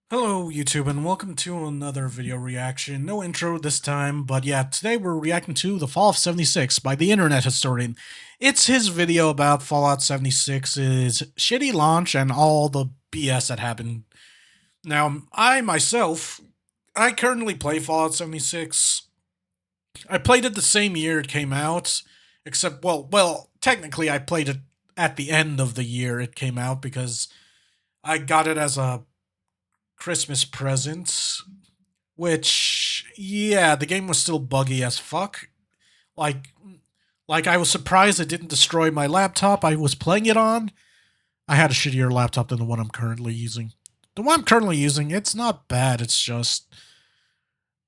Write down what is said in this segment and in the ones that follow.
Hello YouTube and welcome to another video reaction. No intro this time, but yeah, today we're reacting to The Fall of 76 by the Internet Historian. It's his video about Fallout 76's shitty launch and all the BS that happened. Now, I currently play Fallout 76. I played it the same year it came out, except, technically I played it at the end of the year it came out because I got it as a Christmas present, which, yeah, the game was still buggy as fuck. Like, like I was surprised it didn't destroy my laptop I was playing it on. I had a shittier laptop than the one I'm currently using. The one I'm currently using, it's not bad, it's just...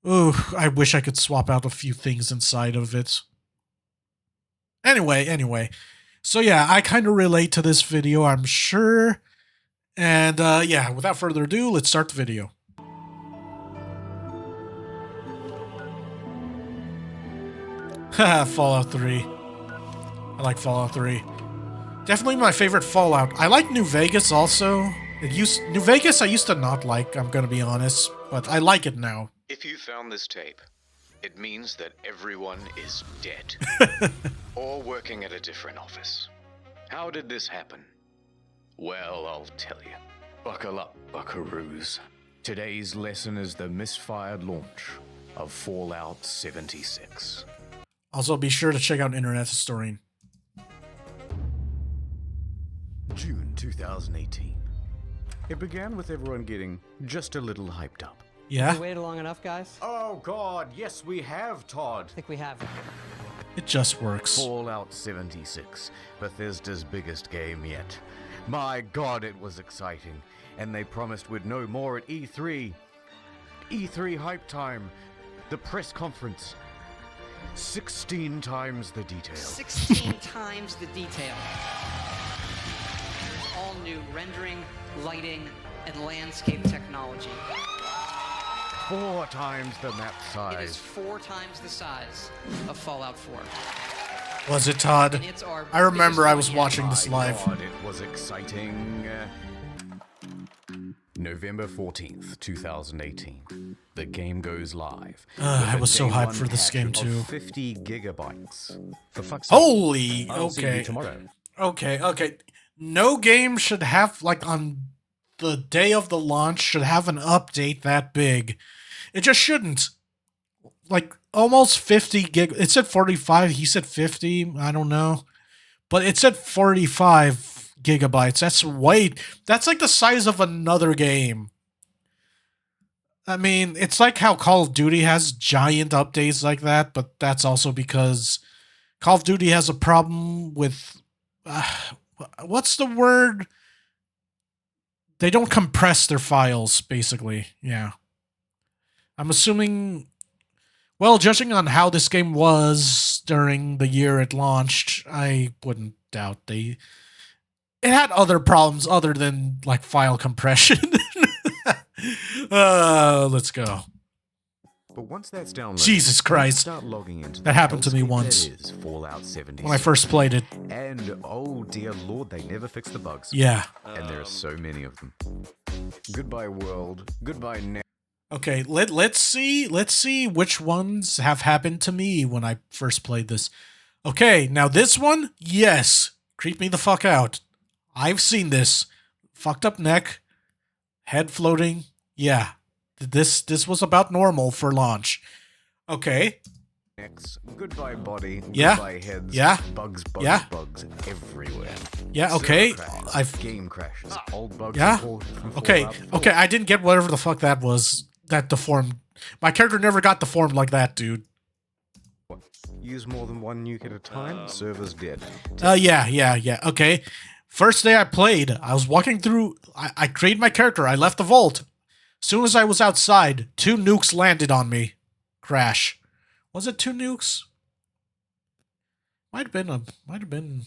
Ooh, I wish I could swap out a few things inside of it. Anyway. So yeah, I kind of relate to this video, I'm sure. And yeah, without further ado, let's start the video. Haha, Fallout 3. I like Fallout 3. Definitely my favorite Fallout. I like New Vegas also. New Vegas I used to not like, I'm gonna be honest, but I like it now. If you found this tape, it means that everyone is dead. Or working at a different office. How did this happen? Well, I'll tell you. Buckle up, buckaroos. Today's lesson is the misfired launch of Fallout 76. Also, be sure to check out Internet Historian. June 2018. It began with everyone getting just a little hyped up. Yeah? We waited long enough, guys? Oh god, yes we have, Todd. I think we have. It just works. Fallout 76, Bethesda's biggest game yet. My god, it was exciting, and they promised we'd know more at E3. E3 hype time, the press conference. 16 times the detail. 16 times the detail. All new rendering, lighting, and landscape technology. 4 times the map It is size. 4 times the size of Fallout 4. Was it, Todd? And it's our I remember biggest I was one watching yet. this live. God, it was exciting. November 14th, 2018. The game goes live. I was so Day hyped one for this patch game of too. 50 gigabytes. For fuck's sake. Holy! I'll see you Okay. tomorrow. Okay. No game should have, like, on the day of the launch, should have an update that big. It just shouldn't. Like, almost 50 gig. It said 45. He said 50. I don't know. But it said 45 gigabytes. That's like the size of another game. I mean, it's like how Call of Duty has giant updates like that, but that's also because Call of Duty has a problem with... what's the word? They don't compress their files, basically. Yeah. I'm assuming... Well, judging on how this game was during the year it launched, I wouldn't doubt it had other problems other than, like, file compression. Let's go. But once that's downloaded, Jesus Christ. start logging into That happened to me hellscape once. that is Fallout 76. When I first played it. And oh dear lord, they never fix the bugs. Yeah. And there are so many of them. Goodbye world. Goodbye now. Okay, let's see which ones have happened to me when I first played this. Okay, now this one, yes, creep me the fuck out. I've seen this. Fucked up neck, head floating. Yeah, this was about normal for launch. Okay. Next, goodbye body. Yeah. Goodbye heads. Yeah. Bugs Yeah. everywhere. Yeah. Okay. Server crashes, I've game crashes. Old bugs Yeah. reported from Okay. Fallout 4. Okay. I didn't get whatever the fuck that was. That deformed. My character never got deformed like that, dude. Use more than one nuke at a time. Server's dead. Yeah. Okay. First day I played, I was walking through. I created my character. I left the vault. Soon as I was outside, 2 nukes landed on me. Crash. Was it 2 nukes? Might have been.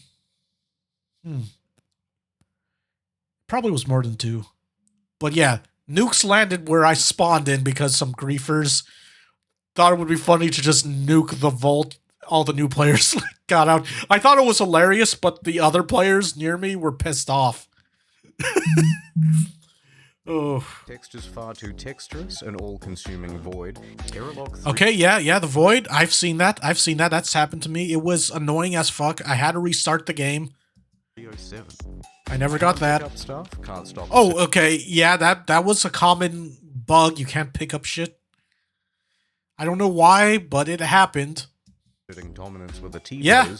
Probably was more than 2. But yeah, nukes landed where I spawned in because some griefers thought it would be funny to just nuke the vault. All the new players got out. I thought it was hilarious, but the other players near me were pissed off. Oh. Text is far too texturous, an all-consuming void. Error log 3. Okay, yeah, the void. I've seen that. That's happened to me. It was annoying as fuck. I had to restart the game. 307. I never got Can't pick that. up stuff, can't stop. Oh, okay. Yeah, that was a common bug. You can't pick up shit. I don't know why, but it happened. Asserting dominance with a T-pose. Yeah.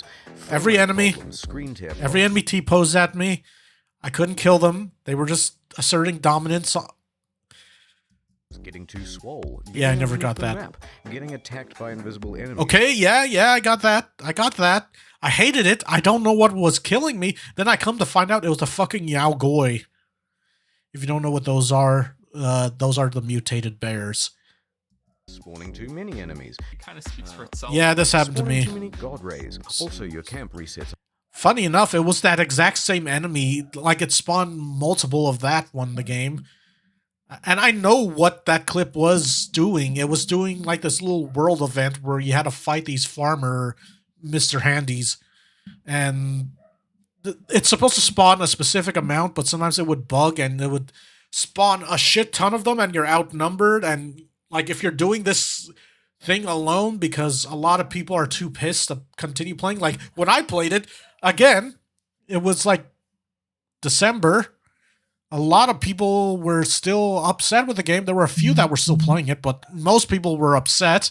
Every frame rate enemy. problems, screen tear Every enemy T-posed at me. I couldn't kill them. They were just asserting dominance. getting too swole. Yeah, I never Getting got the that. map, getting attacked by invisible enemies. Okay, yeah, I got that. I hated it. I don't know what was killing me. Then I come to find out it was a fucking Yao Goi. If you don't know what those are the mutated bears. Spawning too many enemies. It kind of speaks for itself. Yeah, this happened to Spawning me. too many god rays. Also, your camp resets. Funny enough, it was that exact same enemy. Like, it spawned multiple of that one in the game. And I know what that clip was doing. It was doing, like, this little world event where you had to fight these farmer Mr. Handies. And it's supposed to spawn a specific amount, but sometimes it would bug and it would spawn a shit ton of them and you're outnumbered. And, like, if you're doing this thing alone because a lot of people are too pissed to continue playing. Like, when I played it, again, it was like December. A lot of people were still upset with the game. There were a few that were still playing it, but most people were upset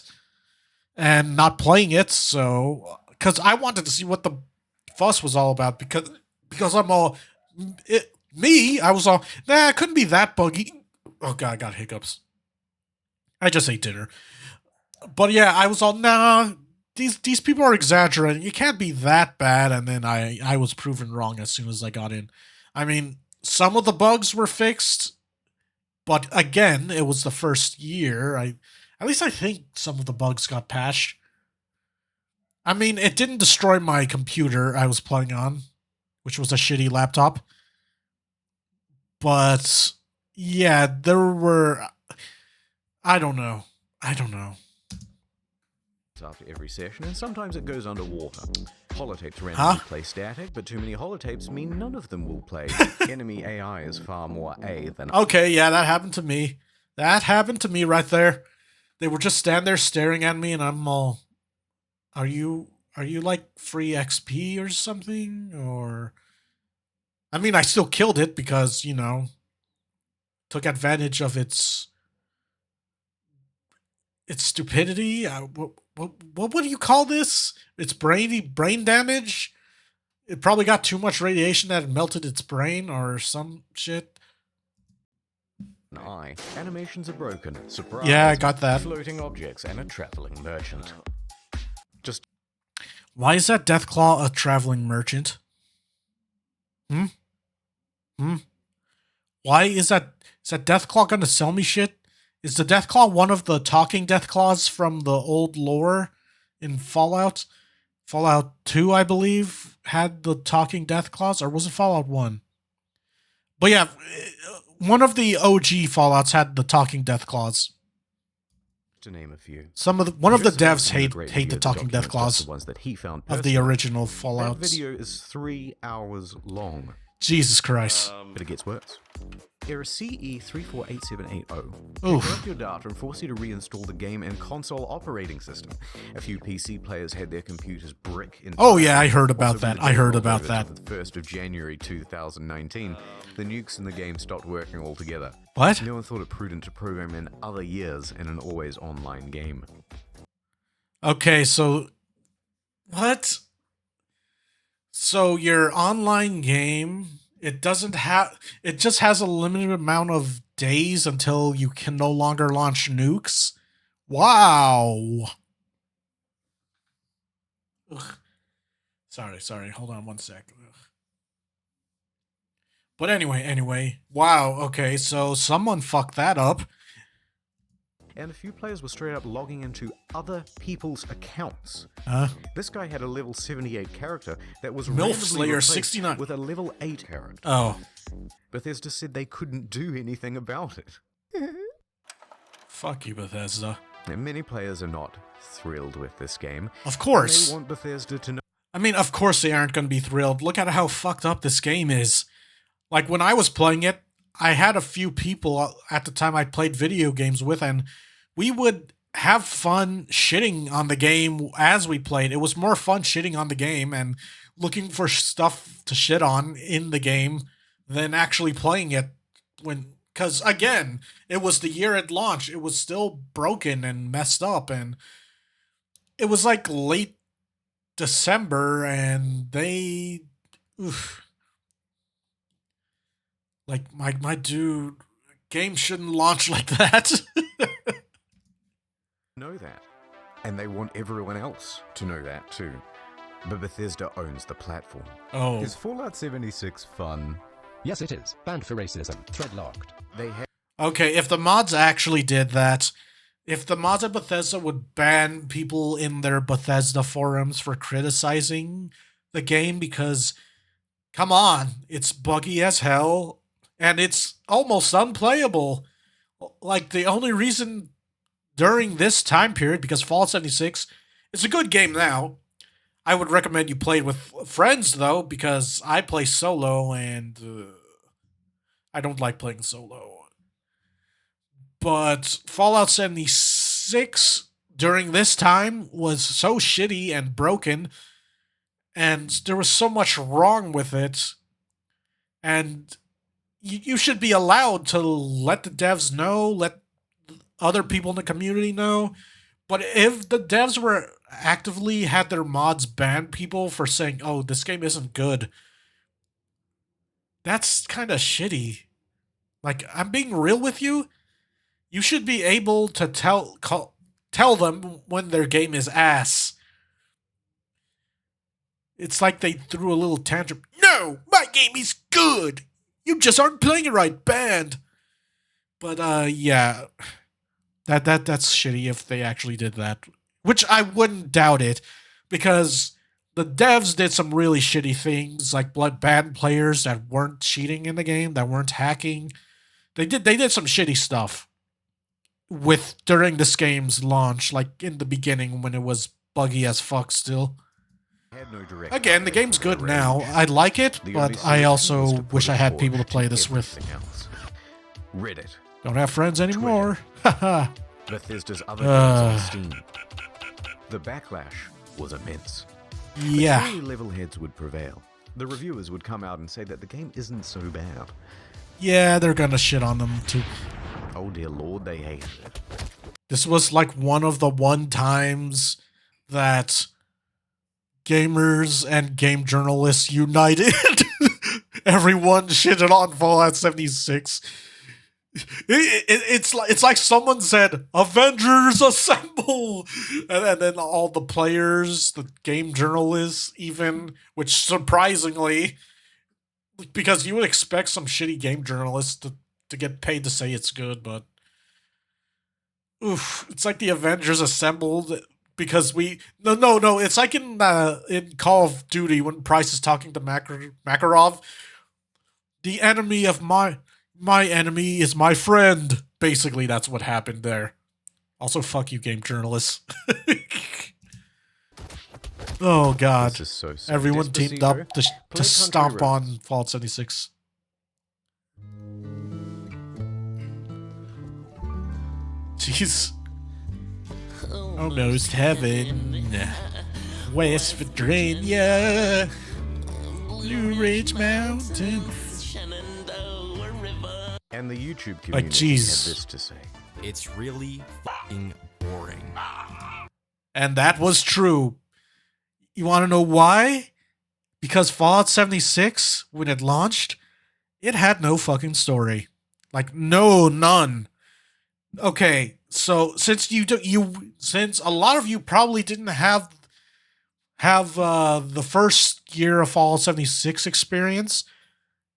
and not playing it. So, because I wanted to see what the fuss was all about, because I'm all I was all, nah, it couldn't be that buggy. Oh god, I got hiccups. I just ate dinner. But yeah, I was all, nah, these people are exaggerating. It can't be that bad. And then I was proven wrong as soon as I got in. I mean, some of the bugs were fixed, but again, it was the first year. At least I think some of the bugs got patched. I mean, it didn't destroy my computer I was playing on, which was a shitty laptop. But yeah, there were, I don't know. After every session, and sometimes it goes underwater. Holotapes randomly play static, but too many holotapes mean none of them will play. Enemy AI is far more A than... Okay, yeah, that happened to me. That happened to me right there. They were just stand there staring at me, and I'm all, are you like free XP or something? Or, I mean, I still killed it because, you know, took advantage of its stupidity. What do you call this? It's brain damage. It probably got too much radiation that it melted its brain or some shit. Eye. Animations are broken. Surprise. Yeah, I got that. Floating objects and a traveling merchant. Just... Why is that Deathclaw a traveling merchant? Why is that Deathclaw gonna sell me shit? Is the Deathclaw one of the talking Deathclaws from the old lore in Fallout? Fallout 2, I believe, had the talking Deathclaws, or was it Fallout 1? But yeah, one of the OG Fallouts had the talking Deathclaws. To name a few. One of the devs Here's hate the talking Deathclaws the ones that he found of the original Fallouts. That video is 3 hours long. Jesus Christ. But it gets worse. Error CE348780. Oof. Corrupt your data and force you to reinstall the game and console operating system. A few PC players had their computers brick in. Oh yeah, I heard about Also, that. when I the heard game about rolled that. over to the 1st of January 2019, the nukes in the game stopped working altogether. What? No one thought it prudent to program in other years in an always online game. Okay, so what? So your online game, it just has a limited amount of days until you can no longer launch nukes? Wow. Ugh. Sorry, hold on one sec. Ugh. But anyway, wow, okay, so someone fucked that up. And a few players were straight up logging into other people's accounts. Huh? This guy had a level 78 character that was MILF randomly Slayer replaced 69 with a level 8 character. Oh. Bethesda said they couldn't do anything about it. Fuck you, Bethesda. And many players are not thrilled with this game. Of course. They want Bethesda to know. I mean, of course they aren't going to be thrilled. Look at how fucked up this game is. Like, when I was playing it, I had a few people at the time I played video games with, and we would have fun shitting on the game as we played. It was more fun shitting on the game and looking for stuff to shit on in the game than actually playing it because again, it was the year it launched. It was still broken and messed up, and it was like late December, and they, oof, like my dude, games shouldn't launch like that. Know that. And they want everyone else to know that too. But Bethesda owns the platform. Oh, Is Fallout 76 fun? Yes, it is. Banned for racism. Thread locked. They have okay. If the mods actually did that, if the mods at Bethesda would ban people in their Bethesda forums for criticizing the game because, come on, it's buggy as hell and it's almost unplayable. Like, the only reason during this time period, because Fallout 76 is a good game now, I would recommend you play it with friends, though, because I play solo and I don't like playing solo. But Fallout 76 during this time was so shitty and broken, and there was so much wrong with it, and you should be allowed to let the devs know, let other people in the community know. But if the devs were actively had their mods ban people for saying, "Oh, this game isn't good," that's kind of shitty. Like, I'm being real with you. You should be able to tell them when their game is ass. It's like they threw a little tantrum. No, my game is good. You just aren't playing it right, banned. But yeah, that's shitty if they actually did that, which I wouldn't doubt it, because the devs did some really shitty things, like banned players that weren't cheating in the game, that weren't hacking. They did some shitty stuff during this game's launch, like in the beginning when it was buggy as fuck still. had no direct Again, the updates game's for good their now. range. I like it, The only but I solution was also to put wish a I had port people to play this with. everything else. Reddit. Don't have friends anymore. Haha. Bethesda's other games on Steam. The backlash was immense. Yeah. Only level heads would prevail. The reviewers would come out and say that the game isn't so bad. Yeah, they're gonna shit on them too. Oh dear lord, they hated it. This was like one of the times that gamers and game journalists united. Everyone shitted on Fallout 76. It's like someone said, "Avengers assemble," and then all the players, the game journalists, even, which surprisingly, because you would expect some shitty game journalists to get paid to say it's good, but oof, it's like the Avengers assembled because no, it's like in Call of Duty when Price is talking to Makarov. The enemy of my enemy is my friend. Basically, that's what happened there. Also, fuck you, game journalists. Oh god, This is so sad. everyone teamed up Despacito, to play stomp Country on Roads. Fallout 76. Jeez. Almost heaven. West Virginia. Blue Ridge Mountain. And the YouTube community Like, had jeez. this to say. It's really fucking boring. And that was true. You want to know why? Because Fallout 76, when it launched, it had no fucking story. Like, none. Okay, so since since a lot of you probably didn't have the first year of Fallout 76 experience,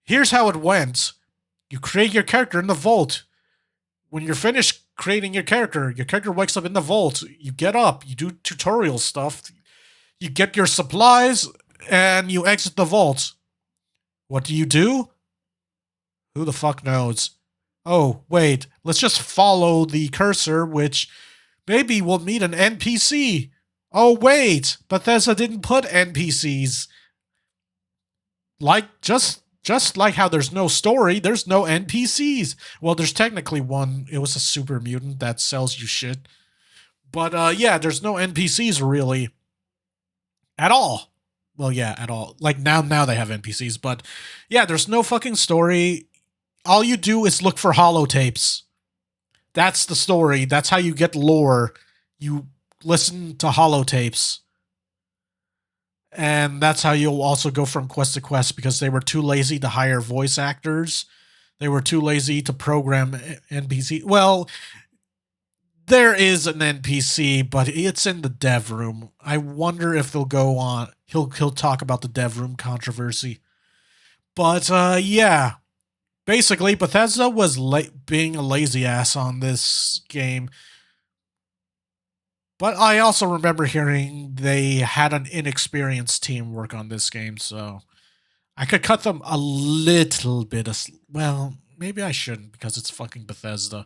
here's how it went. You create your character in the vault. When you're finished creating your character wakes up in the vault. You get up, you do tutorial stuff, you get your supplies, and you exit the vault. What do? Who the fuck knows? Oh, wait, let's just follow the cursor, which maybe we'll meet an NPC. Oh, wait, Bethesda didn't put NPCs. Like, just Just like how there's no story, there's no NPCs. Well, there's technically one. It was a super mutant that sells you shit. But yeah, there's no NPCs really at all. Well, yeah, at all. Like now they have NPCs, but yeah, there's no fucking story. All you do is look for holotapes. That's the story. That's how you get lore. You listen to holotapes. And that's how you'll also go from quest to quest, because they were too lazy to hire voice actors. They were too lazy to program NPC. Well, there is an NPC, but it's in the dev room. I wonder if they'll go on. He'll talk about the dev room controversy. But yeah, basically Bethesda was being a lazy ass on this game. But I also remember hearing they had an inexperienced team work on this game, so I could cut them a little bit. Well, maybe I shouldn't, because it's fucking Bethesda.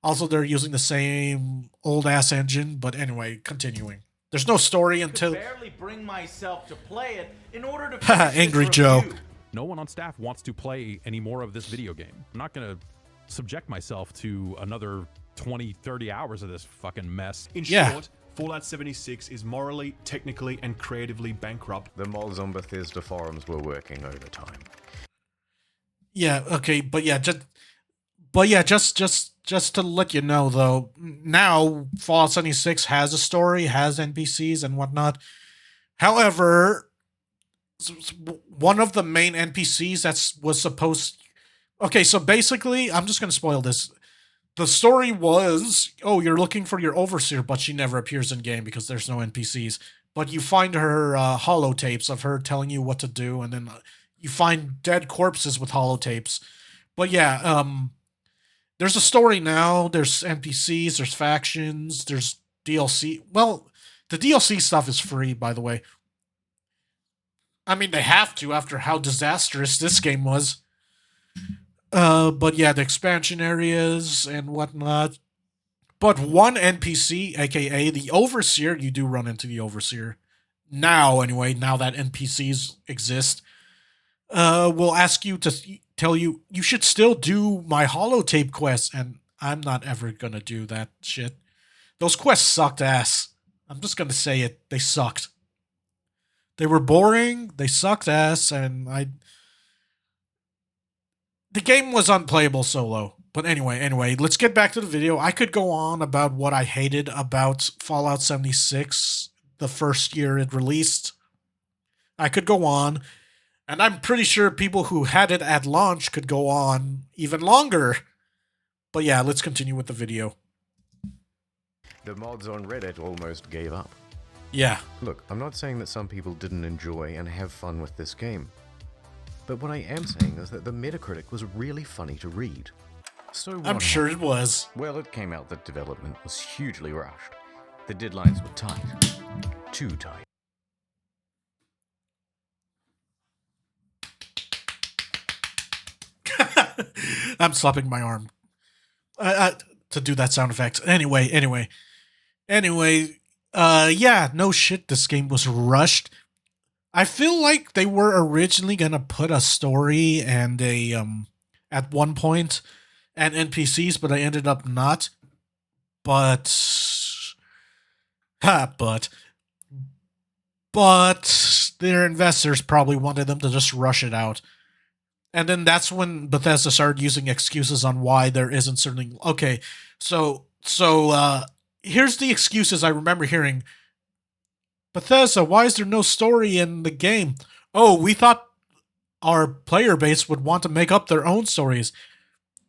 Also, they're using the same old-ass engine, but anyway, continuing. There's no story until... I could barely bring myself to play it in order to finish Angry this Joe. review. No one on staff wants to play any more of this video game. I'm not going to subject myself to another 20, 30 hours of this fucking mess. In Yeah. short, Fallout 76 is morally, technically, and creatively bankrupt. The mods on Bethesda forums were working overtime. Yeah, okay, but yeah, just to let you know, though, now Fallout 76 has a story, has NPCs and whatnot. However, one of the main NPCs was supposed... Okay, so basically, I'm just going to spoil this. The story was, oh, you're looking for your overseer, but she never appears in-game because there's no NPCs. But you find her holotapes of her telling you what to do, and then you find dead corpses with holotapes. But yeah, there's a story now, there's NPCs, there's factions, there's DLC. Well, the DLC stuff is free, by the way. I mean, they have to after how disastrous this game was. But yeah, the expansion areas and whatnot. But one NPC, aka the Overseer, you do run into the Overseer. Now, anyway, now that NPCs exist, will ask you to tell you, you should still do my holotape quests, and I'm not ever gonna do that shit. Those quests sucked ass. I'm just gonna say it. They sucked. They were boring, they sucked ass, and the game was unplayable solo. But anyway, let's get back to the video. I could go on about what I hated about Fallout 76 the first year it released. I could go on, and I'm pretty sure people who had it at launch could go on even longer. But yeah, let's continue with the video. The mods on Reddit almost gave up. Yeah. Look, I'm not saying that some people didn't enjoy and have fun with this game. But what I am saying is that the Metacritic was really funny to read. So I'm sure it was. Well, it came out that development was hugely rushed. The deadlines were tight. Too tight. I'm slapping my arm to do that sound effect. Anyway. Yeah, no shit, this game was rushed. I feel like they were originally gonna put a story and at one point and NPCs, but I ended up not. But their investors probably wanted them to just rush it out. And then that's when Bethesda started using excuses on why there isn't certain... Okay, so here's the excuses I remember hearing. Bethesda, why is there no story in the game? Oh, we thought our player base would want to make up their own stories.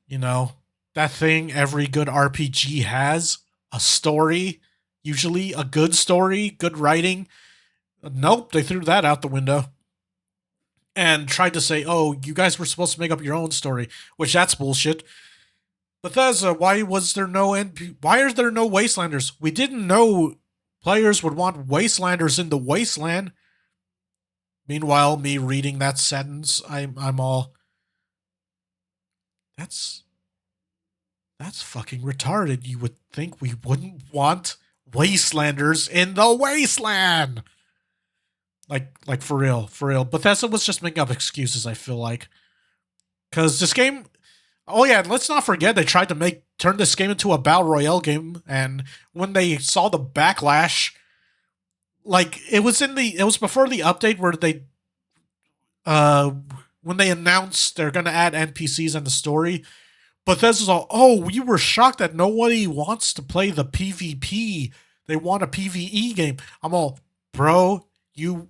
You know, that thing every good RPG has. A story. Usually a good story, good writing. Nope, they threw that out the window. And tried to say, oh, you guys were supposed to make up your own story, which that's bullshit. Bethesda, why are there no Wastelanders? We didn't know players would want Wastelanders in the Wasteland. Meanwhile, me reading that sentence, I'm all... That's fucking retarded. You would think we wouldn't want Wastelanders in the Wasteland. Like for real. Bethesda was just making up excuses, I feel like. Because this game... Oh yeah, let's not forget they tried to turn this game into a Battle Royale game, and when they saw the backlash... Like, it was before the update where they... when they announced they're going to add NPCs in the story... Bethesda's all, oh, we were shocked that nobody wants to play the PvP. They want a PvE game. I'm all, bro, the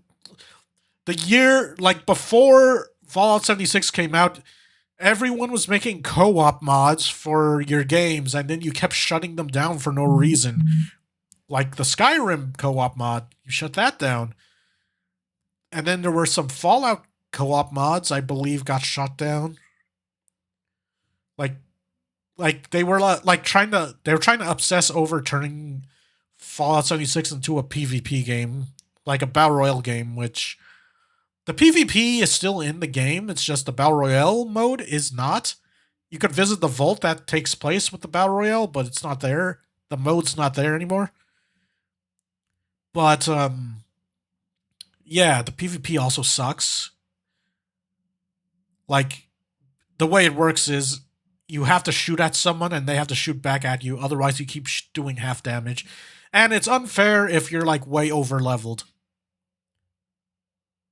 year, like, before Fallout 76 came out, everyone was making co-op mods for your games, and then you kept shutting them down for no reason. Like the Skyrim co-op mod, you shut that down. And then there were some Fallout co-op mods, I believe, got shut down. Like they were trying to obsess over turning Fallout 76 into a PvP game, like a Battle Royale game, which the PvP is still in the game. It's just the Battle Royale mode is not. You could visit the vault that takes place with the Battle Royale, but it's not there. The mode's not there anymore. But yeah, the PvP also sucks. Like, the way it works is you have to shoot at someone and they have to shoot back at you. Otherwise, you keep doing half damage. And it's unfair if you're, like, way over-leveled.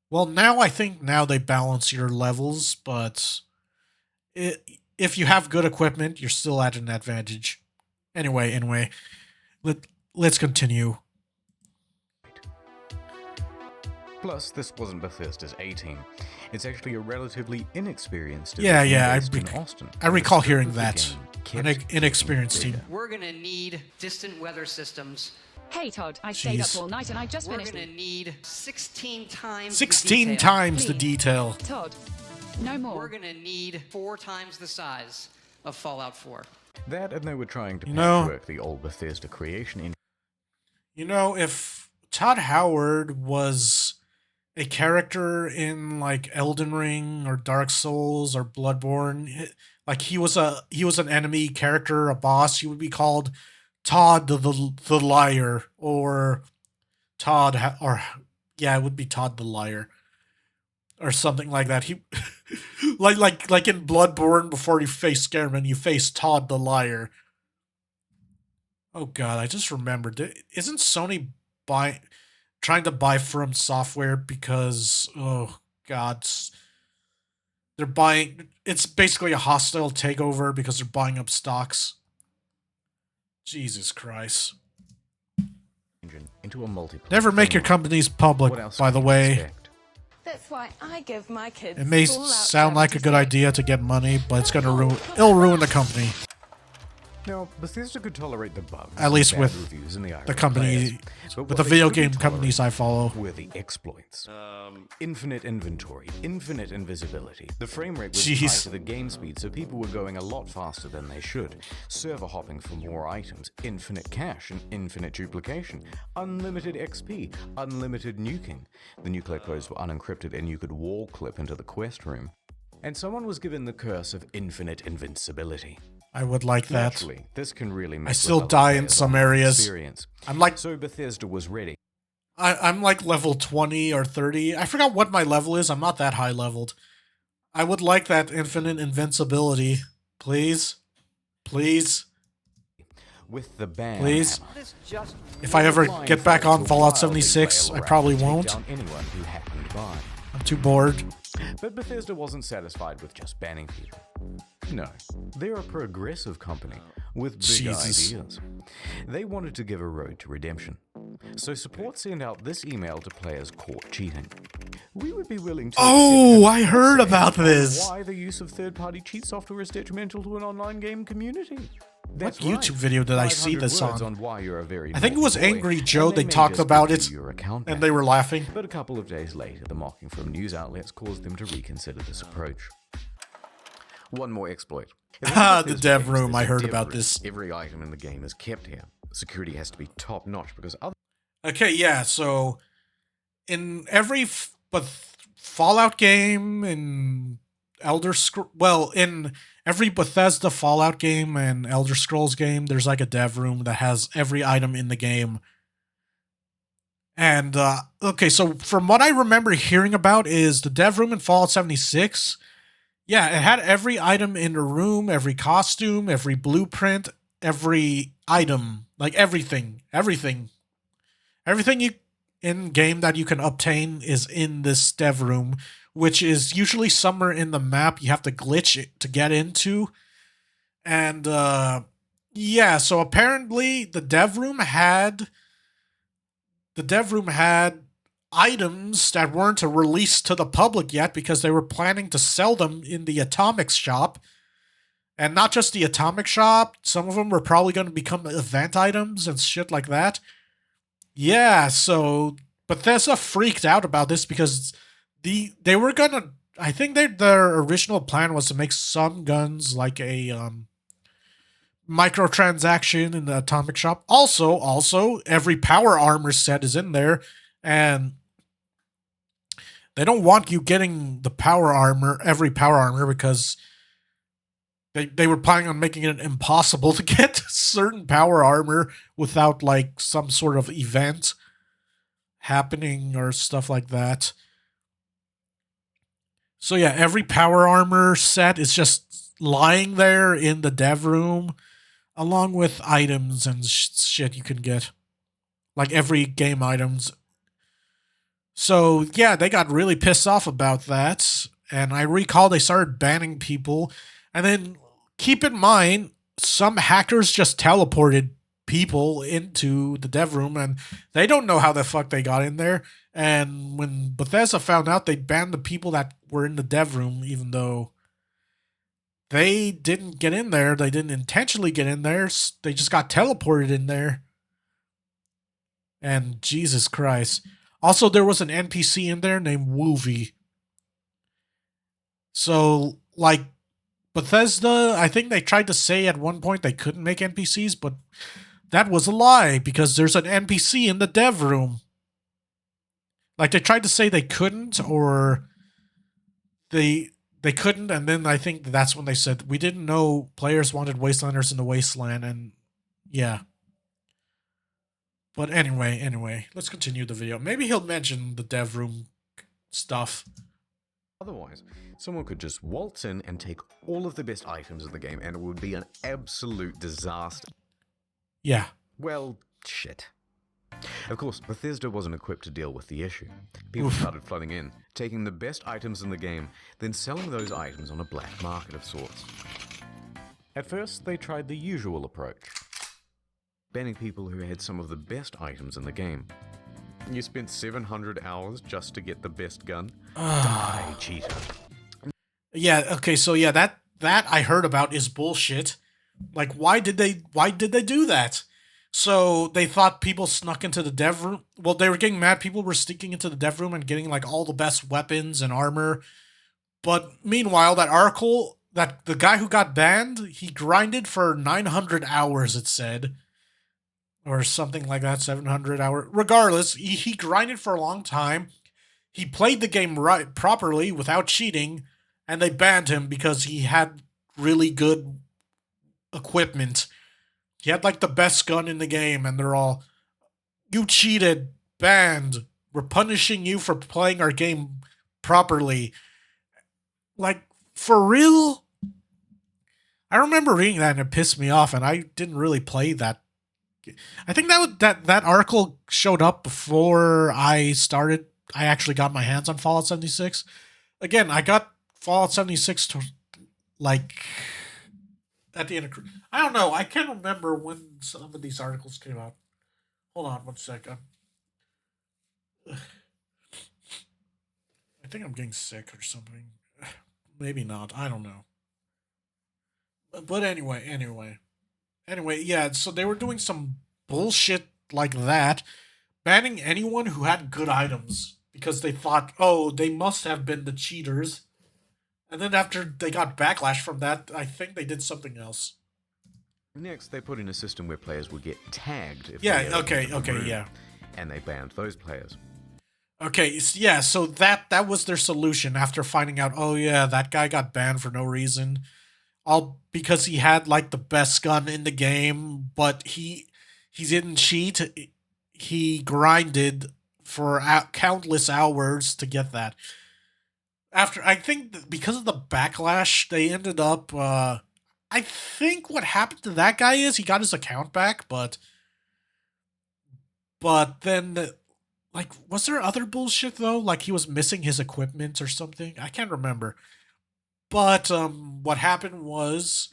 Well, I think they balance your levels, but if you have good equipment, you're still at an advantage. Anyway, let's continue. Plus, this wasn't Bethesda's A-team. It's actually a relatively inexperienced Yeah, division based in Austin. I recall The scope hearing of the that. game An kept inexperienced getting team. bigger. We're gonna need distant weather systems. Hey Todd, I stayed up Jeez. all night and I just We're finished. gonna need 16 times 16 the detail. times the detail. Todd, no more. We're gonna need 4 times the size of Fallout 4. That, and they were trying to You know- patchwork the old Bethesda creation in. You know, if Todd Howard was a character in, like, Elden Ring or Dark Souls or Bloodborne, like he was an enemy character, a boss, he would be called Todd the Liar, or it would be Todd the Liar, or something like that. He like in Bloodborne, before you face Scareman, you face Todd the Liar. Oh god, I just remembered. Isn't Sony trying to buy From Software because, oh god, they're buying, it's basically a hostile takeover because they're buying up stocks. Jesus Christ. Engine into a multiplayer. Never make your framework. companies What public, else by the could you way. expect? That's why I give my kids. It may sound like a good idea to get money, but it's gonna it'll ruin the company. Now, Bethesda could tolerate the bugs, At least and bad with reviews in the eye the of company, players, but with what the they video couldn't game companies I follow. were the exploits. Infinite inventory, infinite invisibility. The frame rate was Jeez. tied to the game speed, so people were going a lot faster than they should. Server hopping for more items, infinite cache and infinite duplication, unlimited XP, unlimited nuking. The nuclear codes were unencrypted and you could wall clip into the quest room. And someone was given the curse of infinite invincibility. I would like that. Naturally, this can really make I still other die in players some on areas. experience. I'm like So Bethesda was ready. I'm like level 20 or 30. I forgot what my level is. I'm not that high leveled. I would like that infinite invincibility. Please. Please. With the ban Please. hammer. This just If I ever Flying get back forward on to Fallout wildly 76, flail I around probably to take won't. down anyone who happened by. I'm too bored. But Bethesda wasn't satisfied with just banning people. No, they're a progressive company with big Jesus. ideas. They wanted to give a road to redemption. So support sent out this email to players caught cheating. We would be willing to Oh, accept I heard say about on this. why the use of third-party cheat software is detrimental to an online game community. That's What YouTube video did I see 500 this words on? why you're a very I think it was naughty boy, Angry Joe. and They may talked just about give it, you your account and back. they were laughing. But a couple of days later, the mocking from news outlets caused them to reconsider this approach. One more exploit. If Ah, Bethesda the dev thinks room, there's I a heard dev about room, this. Every item in the game is kept here. Security has to be top notch because other Okay, yeah, so in every Fallout game, in in every Bethesda Fallout game and Elder Scrolls game, there's like a dev room that has every item in the game. And, okay, so from what I remember hearing about is the dev room in Fallout 76, Yeah, it had every item in the room, every costume, every blueprint, every item, like everything you in game that you can obtain is in this dev room, which is usually somewhere in the map you have to glitch it to get into. And yeah, so apparently the dev room had items that weren't released to the public yet because they were planning to sell them in the atomics shop. And not just the atomic shop, some of them were probably going to become event items and shit like that. Yeah, so Bethesda freaked out about this because they were gonna. I think their original plan was to make some guns like a microtransaction in the atomic shop. Also, every power armor set is in there, and they don't want you getting the power armor, every power armor, because they were planning on making it impossible to get certain power armor without like some sort of event happening or stuff like that. So yeah, every power armor set is just lying there in the dev room along with items and shit you can get. Like every game items. So yeah, they got really pissed off about that. And I recall they started banning people. And then keep in mind, some hackers just teleported people into the dev room and they don't know how the fuck they got in there. And when Bethesda found out, they banned the people that were in the dev room, even though they didn't get in there. They didn't intentionally get in there. They just got teleported in there. And Jesus Christ. Also, there was an NPC in there named Woovie. So, like, Bethesda, I think they tried to say at one point they couldn't make NPCs, but that was a lie because there's an NPC in the dev room. Like, they tried to say they couldn't, or they couldn't, and then I think that's when they said, we didn't know players wanted Wastelanders in the Wasteland, and yeah. But anyway, let's continue the video. Maybe he'll mention the dev room stuff. Otherwise, someone could just waltz in and take all of the best items in the game, and it would be an absolute disaster. Yeah. Well, shit. Of course, Bethesda wasn't equipped to deal with the issue. People started flooding in, taking the best items in the game, then selling those items on a black market of sorts. At first, they tried the usual approach, banning people who had some of the best items in the game. You spent 700 hours just to get the best gun? Die, cheater. Yeah, okay, so yeah, that I heard about is bullshit. Like, why did they do that? So they thought people snuck into the dev room. Well, they were getting mad. People were sneaking into the dev room and getting like all the best weapons and armor. But meanwhile, that article, that the guy who got banned, he grinded for 900 hours, it said. Or something like that, 700 hours. Regardless, he grinded for a long time. He played the game right properly without cheating, and they banned him because he had really good equipment. He had like the best gun in the game, and they're all, you cheated, banned. We're punishing you for playing our game properly. Like, for real? I remember reading that and it pissed me off, and I didn't really play that. I think that article showed up before I actually got my hands on Fallout 76. Again, I got Fallout 76 to, like, at the end of... I don't know. I can't remember when some of these articles came out. Hold on one second. I think I'm getting sick or something. Maybe not. I don't know. But anyway, yeah, so they were doing some bullshit like that, banning anyone who had good items because they thought, oh, they must have been the cheaters. And then after they got backlash from that, I think they did something else. Next, they put in a system where players would get tagged if yeah, they okay, yeah. And they banned those players. Okay, yeah, so that was their solution after finding out, oh yeah, that guy got banned for no reason. All because he had like the best gun in the game, but he didn't cheat. He grinded for countless hours to get that. after I think because of the backlash, they ended up. I think what happened to that guy is he got his account back, but then like was there other bullshit though? Like he was missing his equipment or something. I can't remember. But what happened was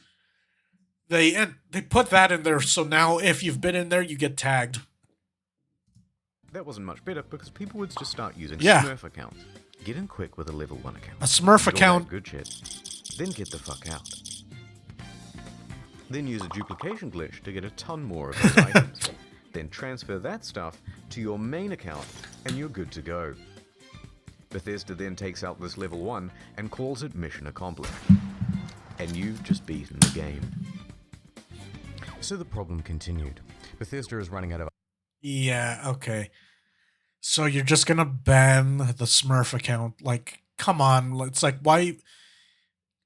they put that in there, so now if you've been in there, you get tagged. That wasn't much better because people would just start using Yeah. Smurf accounts. Get in quick with a level 1 account. A Smurf Get all that account. good shit. Then get the fuck out. Then use a duplication glitch to get a ton more of those items. Then transfer that stuff to your main account and you're good to go. Bethesda then takes out this level 1 and calls it mission accomplished. And you've just beaten the game. So the problem continued. Bethesda is running out of... Yeah, okay. So you're just gonna ban the Smurf account? Like, come on. It's like, why?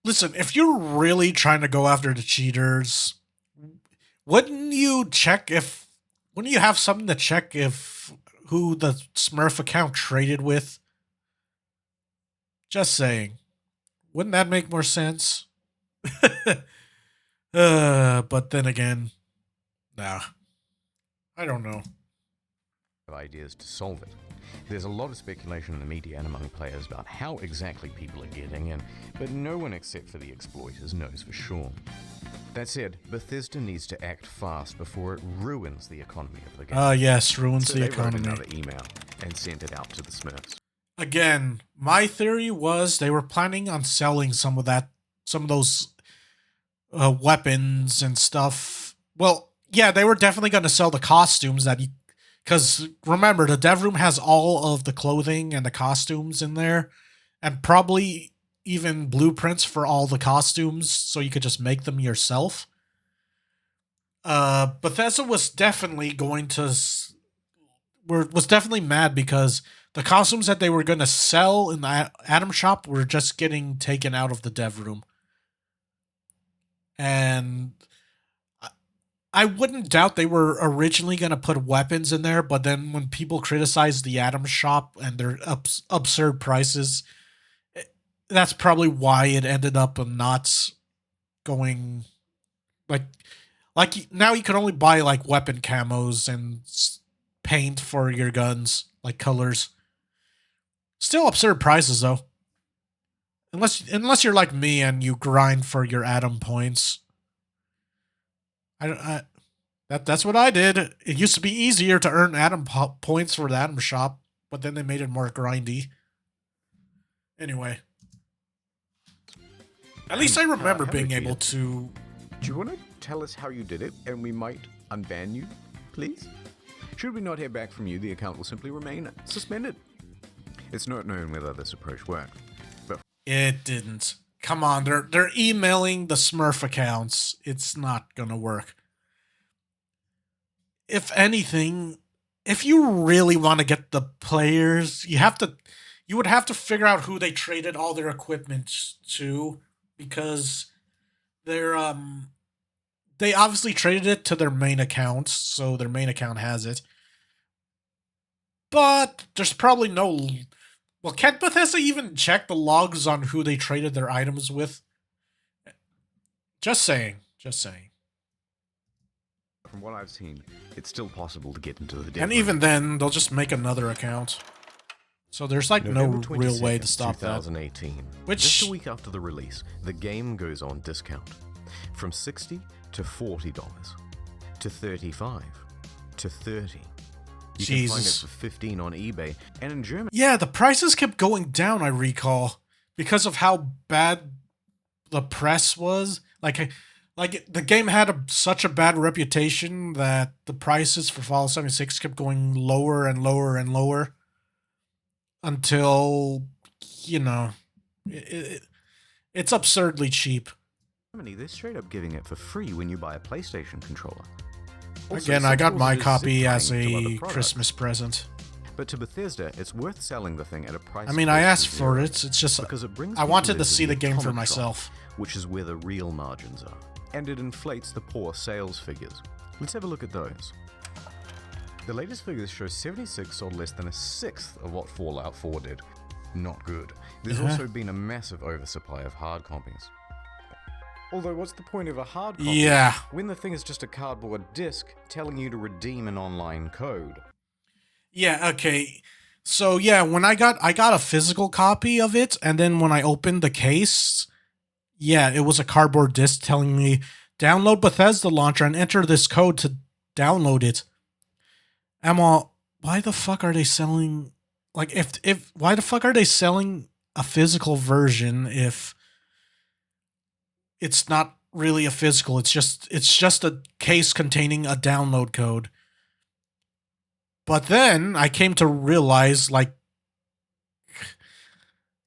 Listen, if you're really trying to go after the cheaters, wouldn't you have something to check if who the Smurf account traded with? Just saying. Wouldn't that make more sense? But then again, nah. I don't know. Ideas to solve it. There's a lot of speculation in the media and among players about how exactly people are getting in, but no one except for the exploiters knows for sure. That said, Bethesda needs to act fast before it ruins the economy of the game. Yes, ruins So the they economy. wrote another email and sent it out to the Smurfs. Again, my theory was they were planning on selling some of those weapons and stuff. Well, yeah, they were definitely going to sell the costumes because remember, the dev room has all of the clothing and the costumes in there, and probably even blueprints for all the costumes, so you could just make them yourself. Bethesda was definitely was definitely mad because the costumes that they were going to sell in the Atom Shop were just getting taken out of the dev room. And I wouldn't doubt they were originally going to put weapons in there, but then when people criticized the Atom Shop and their absurd prices, that's probably why it ended up not going like now you can only buy like weapon camos and paint for your guns, like colors. Still absurd prices though. Unless you're like me and you grind for your Atom points. That's what I did. It used to be easier to earn Atom points for the Atom Shop, but then they made it more grindy. Anyway. At least I remember being able to... Do you want to tell us how you did it, and we might unban you, please? Should we not hear back from you, the account will simply remain suspended. It's not known whether this approach worked, but... It didn't. Come on, they're emailing the Smurf accounts. It's not gonna work. If anything, if you really want to get the players, you would have to figure out who they traded all their equipment to, because they obviously traded it to their main account, so their main account has it. But there's probably no... Well, can't Bethesda even check the logs on who they traded their items with? Just saying. From what I've seen, it's still possible to get into the dev And room. even then, they'll just make another account. So there's like no November real way 22nd, to stop that. 2018. Which... Just a week after the release, the game goes on discount. From $60 to $40, to $35, to $30. You can find it Jesus. for $15 on eBay, and in Germany... Yeah, the prices kept going down, I recall, because of how bad the press was. Like the game had such a bad reputation that the prices for Fallout 76 kept going lower and lower and lower until, it's absurdly cheap. Germany, they're straight up giving it for free when you buy a PlayStation controller. Also, Again, I got suppose my it is copy zip as tying to other a products. Christmas present. But to Bethesda, it's worth selling the thing at a price. I mean, I close to asked for zero, it. It's just because it brings I people wanted to into see the game for atomic myself. shop, which is where the real margins are, and it inflates the poor sales figures. Let's have a look at those. The latest figures show 76 sold less than a sixth of what Fallout 4 did. not good. There's also been a massive oversupply of hard copies. Although, what's the point of a hard copy Yeah. when the thing is just a cardboard disc telling you to redeem an online code? Yeah, okay. So yeah, when I got a physical copy of it, and then when I opened the case, yeah, it was a cardboard disc telling me download Bethesda launcher and enter this code to download it. I'm all, why the fuck are they selling, like, if why the fuck are they selling a physical version if it's not really a physical? It's just a case containing a download code. But then I came to realize, like,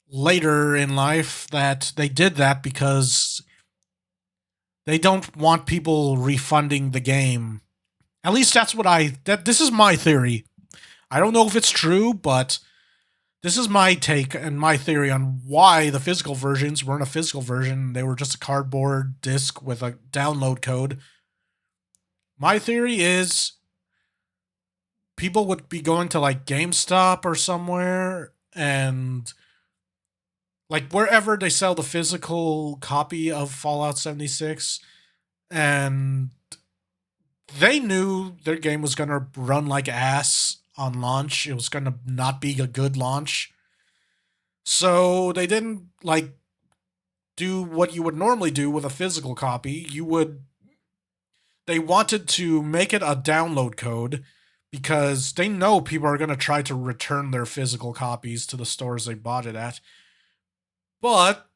later in life, that they did that because they don't want people refunding the game. At least that's what this is my theory. I don't know if it's true, but this is my take and my theory on why the physical versions weren't a physical version. They were just a cardboard disc with a download code. My theory is people would be going to like GameStop or somewhere, and like wherever they sell the physical copy of Fallout 76, and they knew their game was going to run like ass on launch. It was going to not be a good launch. So they didn't like do what you would normally do with a physical copy. They wanted to make it a download code because they know people are going to try to return their physical copies to the stores they bought it at. But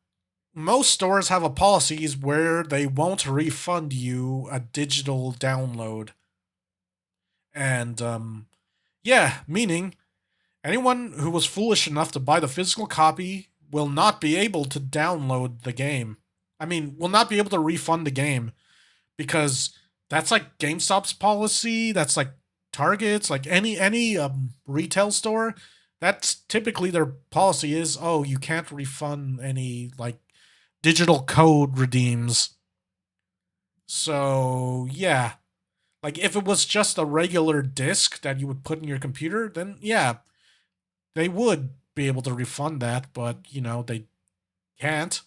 most stores have a policies where they won't refund you a digital download. And, yeah, meaning anyone who was foolish enough to buy the physical copy will not be able to download the game. I mean, will not be able to refund the game because that's like GameStop's policy. That's like Target's, like any retail store. That's typically their policy is, oh, you can't refund any like digital code redeems. So, yeah. Like, if it was just a regular disc that you would put in your computer, then, yeah, they would be able to refund that, but, you know, they can't.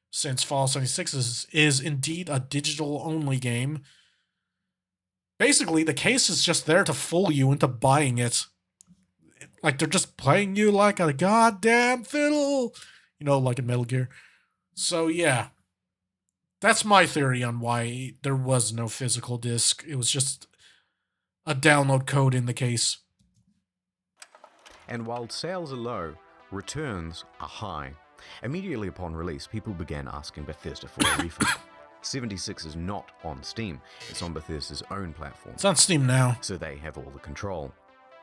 Since Fallout 76 is indeed a digital-only game. Basically, the case is just there to fool you into buying it. Like, they're just playing you like a goddamn fiddle. You know, like in Metal Gear. So, yeah. That's my theory on why there was no physical disc. It was just a download code in the case. And while sales are low, returns are high. Immediately upon release, people began asking Bethesda for a refund. 76 is not on Steam. It's on Bethesda's own platform. It's on Steam now. So they have all the control.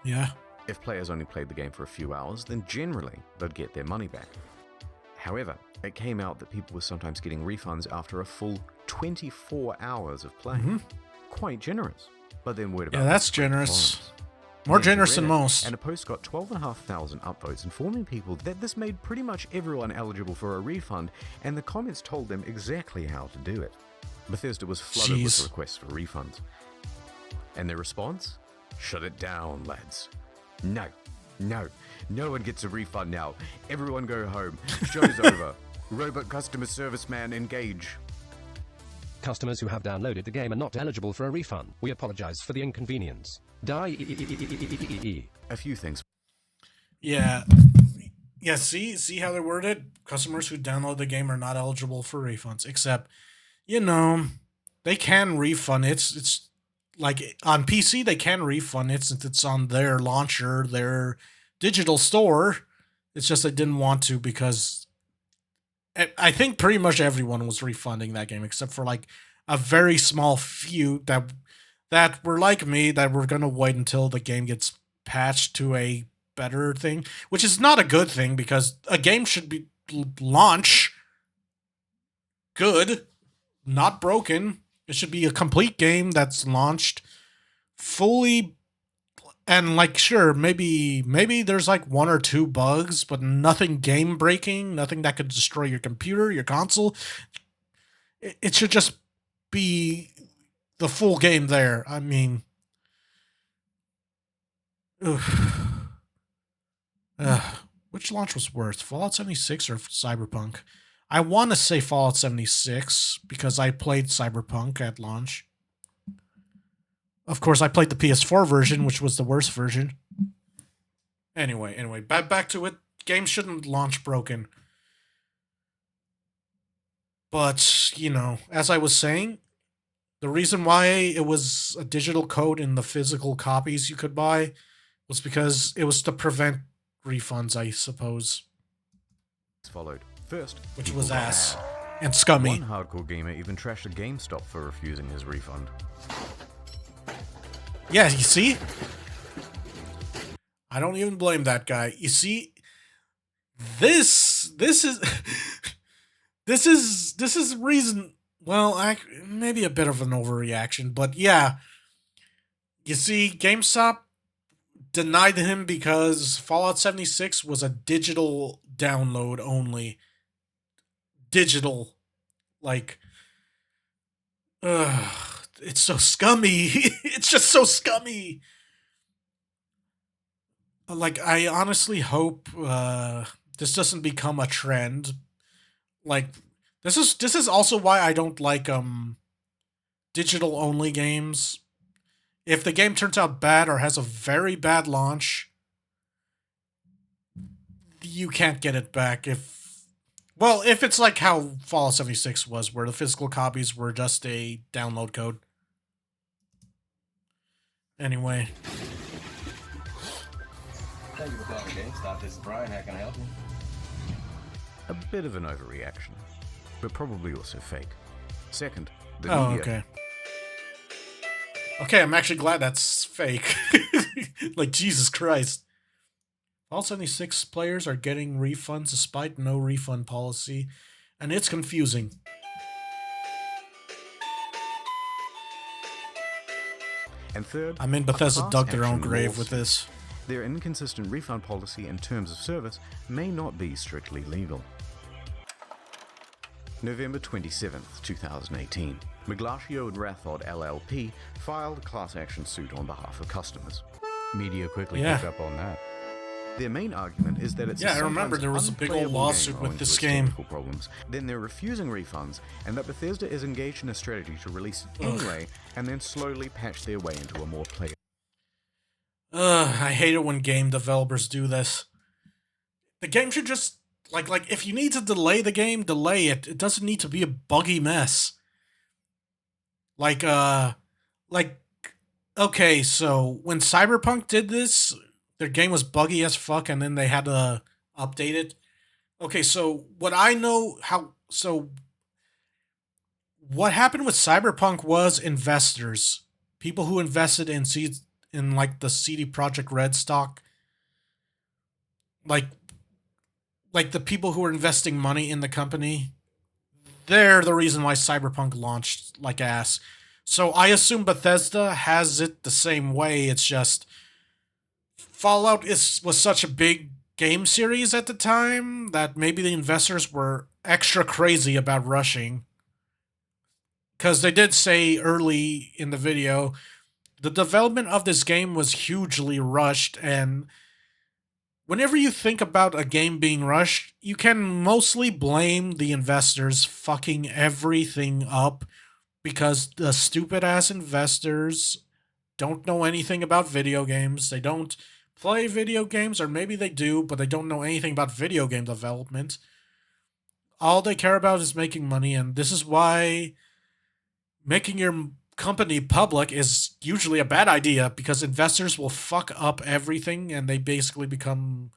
Yeah. If players only played the game for a few hours, then generally they'd get their money back. However, it came out that people were sometimes getting refunds after a full 24 hours of play. Quite generous. But then word about that's generous. More generous than most. And a post got 12,500 upvotes informing people that this made pretty much everyone eligible for a refund, and the comments told them exactly how to do it. Bethesda was flooded with requests for refunds. And their response? Shut it down, lads. No one gets a refund now. Everyone go home. Show's over. Robot customer service man engage. Customers who have downloaded the game are not eligible for a refund. We apologize for the inconvenience. A few things. Yeah. Yeah, see how they worded? Customers who download the game are not eligible for refunds. Except, you know, they can refund it. It's like on PC, they can refund it since it's on their launcher, their digital store. It's just they didn't want to because I think pretty much everyone was refunding that game except for like a very small few that were like me, that were going to wait until the game gets patched to a better thing, which is not a good thing because a game should be launch good, not broken. It should be a complete game that's launched fully, and like, sure, maybe there's like one or two bugs, but nothing game breaking, nothing that could destroy your computer, your console. It should just be the full game there. I mean, Which launch was worse, Fallout 76 or Cyberpunk? I want to say Fallout 76 because I played Cyberpunk at launch. Of course, I played the PS4 version, which was the worst version. Anyway, back to it. Games shouldn't launch broken. But, you know, as I was saying, the reason why it was a digital code in the physical copies you could buy was because it was to prevent refunds, I suppose. Followed. First, which people was got ass mad. and scummy. One hardcore gamer even trashed a GameStop for refusing his refund. Yeah, you see? I don't even blame that guy. You see, this is this is reason. Well, maybe a bit of an overreaction, but yeah. You see, GameStop denied him because Fallout 76 was a digital download only. Digital, like, it's so scummy. It's just so scummy. Like, I honestly hope this doesn't become a trend. Like, this is also why I don't like digital only games. If the game turns out bad or has a very bad launch, you can't get it back. If it's like how Fallout 76 was, where the physical copies were just a download code. Anyway. Thank you for calling GameStop. This is Brian. How can I help you? A bit of an overreaction, but probably also fake. Second, the Oh, media. okay. Okay, I'm actually glad that's fake. Like, Jesus Christ. All 76 players are getting refunds despite no refund policy, and it's confusing. And third, I mean, Bethesda a dug their class own action grave with lawsuit. this. Their inconsistent refund policy and terms of service may not be strictly legal. November 27th, 2018. Miglatio and Rathod LLP filed a class action suit on behalf of customers. Media quickly Yeah. picked up on that. Their main argument is that it's Yeah, I remember sometimes there was a big old unplayable lawsuit game with owing this to its game. technical problems. Then they're refusing refunds, and that Bethesda is engaged in a strategy to release it anyway, and then slowly patch their way into a more playable. I hate it when game developers do this. The game should just like if you need to delay the game, delay it. It doesn't need to be a buggy mess. Like okay, so when Cyberpunk did this, their game was buggy as fuck and then they had to update it. Okay, so what happened with Cyberpunk was investors, people who invested in like the CD Projekt Red stock, like the people who are investing money in the company, they're the reason why Cyberpunk launched like ass. So I assume Bethesda has it the same way. It's just Fallout was such a big game series at the time that maybe the investors were extra crazy about rushing. Because they did say early in the video, the development of this game was hugely rushed, and whenever you think about a game being rushed, you can mostly blame the investors fucking everything up because the stupid ass investors don't know anything about video games. They don't play video games, or maybe they do, but they don't know anything about video game development. All they care about is making money, and this is why making your company public is usually a bad idea, because investors will fuck up everything and they basically become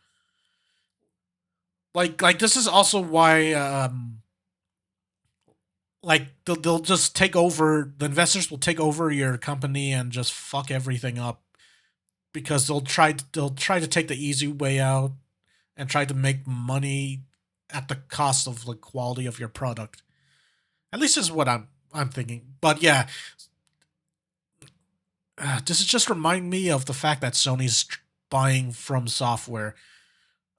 like this is also why like they'll just take over, the investors will take over your company and just fuck everything up, because they'll try to take the easy way out and try to make money at the cost of the quality of your product. At least this is what I'm thinking. But yeah, does it just remind me of the fact that Sony's buying From Software?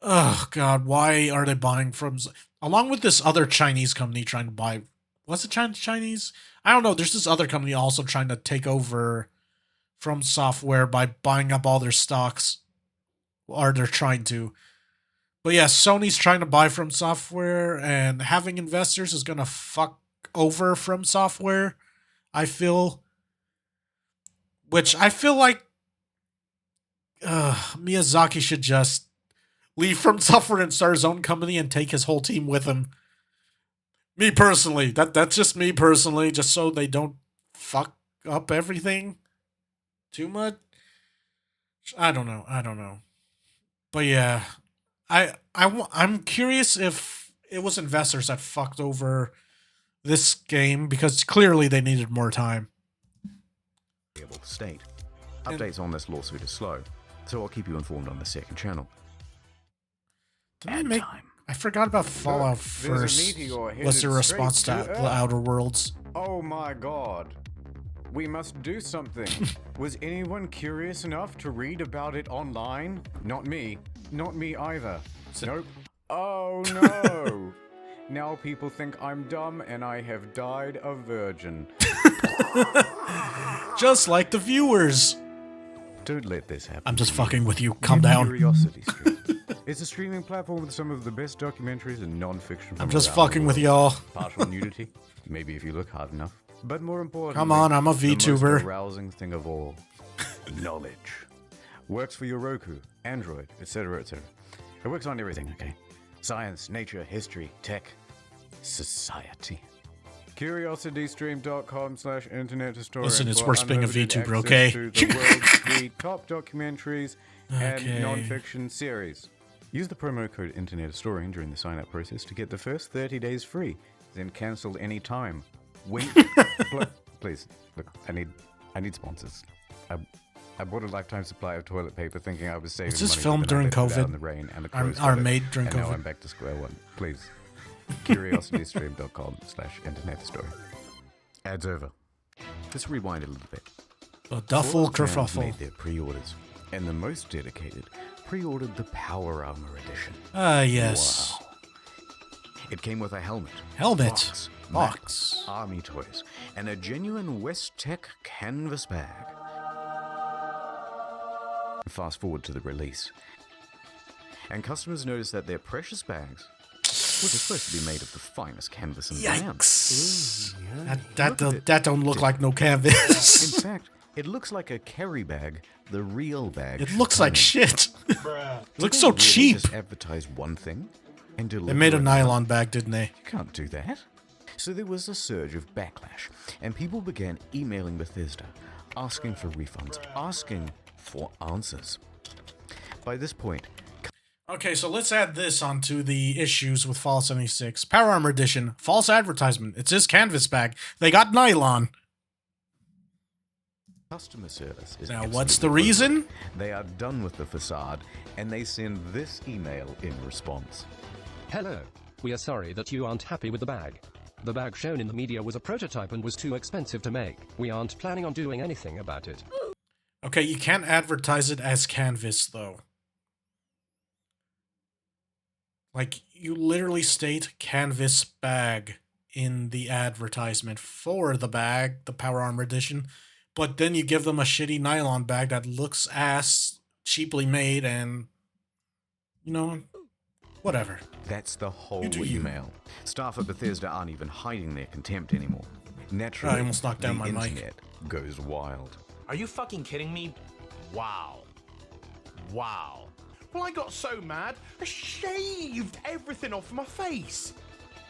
Oh god, why are they buying from, along with this other Chinese company trying to buy, was it Chinese? I don't know. There's this other company also trying to take over From Software by buying up all their stocks, or they're trying to. But yeah, Sony's trying to buy From Software, and having investors is gonna fuck over From Software. I feel, which I feel like Miyazaki should just leave From Software and start his own company and take his whole team with him. Me personally, that's just me personally, just so they don't fuck up everything too much. I don't know. But yeah, I'm curious if it was investors that fucked over this game because clearly they needed more time. State. Updates on this lawsuit are slow, so I'll keep you informed on the second channel. I forgot about Fallout first. What's your response to the Outer Worlds? Oh my god. We must do something. Was anyone curious enough to read about it online? Not me. Not me either. Nope. Oh no. Now people think I'm dumb and I have died a virgin. Just like the viewers. Don't let this happen. I'm just fucking with you. Calm down. Curiosity Stream. It's a streaming platform with some of the best documentaries and non-fiction. I'm just fucking with y'all. Partial nudity, maybe if you look hard enough. But more importantly, come on, I'm a VTuber. The most arousing thing of all, knowledge. Works for your Roku, Android, etc., etc. It works on everything, okay? Science, nature, history, tech, society. CuriosityStream.com/internet-historian. Listen, it's worth being a VTuber, okay? To the world's 3 top documentaries and non-fiction series. Use the promo code Internet Historian during the sign-up process to get the first 30 days free, then cancel any time. Wink. Please, look, I need sponsors. I bought a lifetime supply of toilet paper thinking I was saving money. Was this filmed during COVID? In the rain and the or made during COVID? Now I'm back to square one. Please. CuriosityStream.com/internet-historian. Ads over. Let's rewind a little bit. A duffel Fallout fans kerfuffle. made their pre-orders, and the most dedicated pre-ordered the Power Armor Edition. Yes. Wow. It came with a helmet, box, army toys, and a genuine West Tech canvas bag. Fast forward to the release, and customers noticed that their precious bags, which are supposed to be made of the finest canvas in the land. Yikes! That don't look like no canvas. In fact, it looks like a carry bag, the real bag. It looks like shit. It looks so Really cheap. just advertise one thing and deliver They made a another? nylon bag, didn't they? You can't do that. So there was a surge of backlash, and people began emailing Bethesda, asking for refunds, asking for answers. By this point, Okay, so let's add this onto the issues with Fallout 76. Power Armor Edition, false advertisement. It's his canvas bag. They got nylon. customer service is Now, what's the reason? They are done with the facade, and they send this email in response. Hello. We are sorry that you aren't happy with the bag. The bag shown in the media was a prototype and was too expensive to make. We aren't planning on doing anything about it. Okay, you can't advertise it as canvas, though. Like, you literally state canvas bag in the advertisement for the bag, the Power Armor Edition, but then you give them a shitty nylon bag that looks ass, cheaply made, and, you know, whatever. That's the whole You. email. Staff at Bethesda aren't even hiding their contempt anymore. Naturally, I almost knocked down the my mic. internet goes wild. Are you fucking kidding me? Wow. Wow. Well, I got so mad, I shaved everything off my face.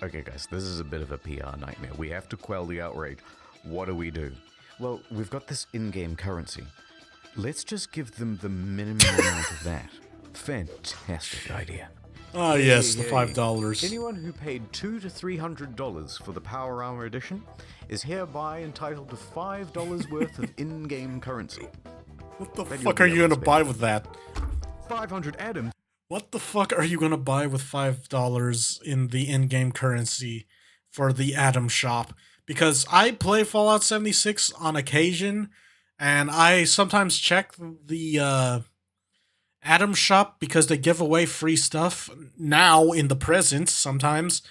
Okay, guys, this is a bit of a PR nightmare. We have to quell the outrage. What do we do? Well, we've got this in-game currency. Let's just give them the minimum amount of that. Fantastic idea. Ah, yes, the $5. Anyone who paid $200 to $300 for the Power Armor Edition is hereby entitled to $5 worth of in-game currency. What the fuck are you gonna buy with that? 500 atoms. What the fuck are you gonna buy with $5 in the in-game currency for the Atom Shop? Because I play Fallout 76 on occasion, and I sometimes check the Atom Shop because they give away free stuff now in the present sometimes.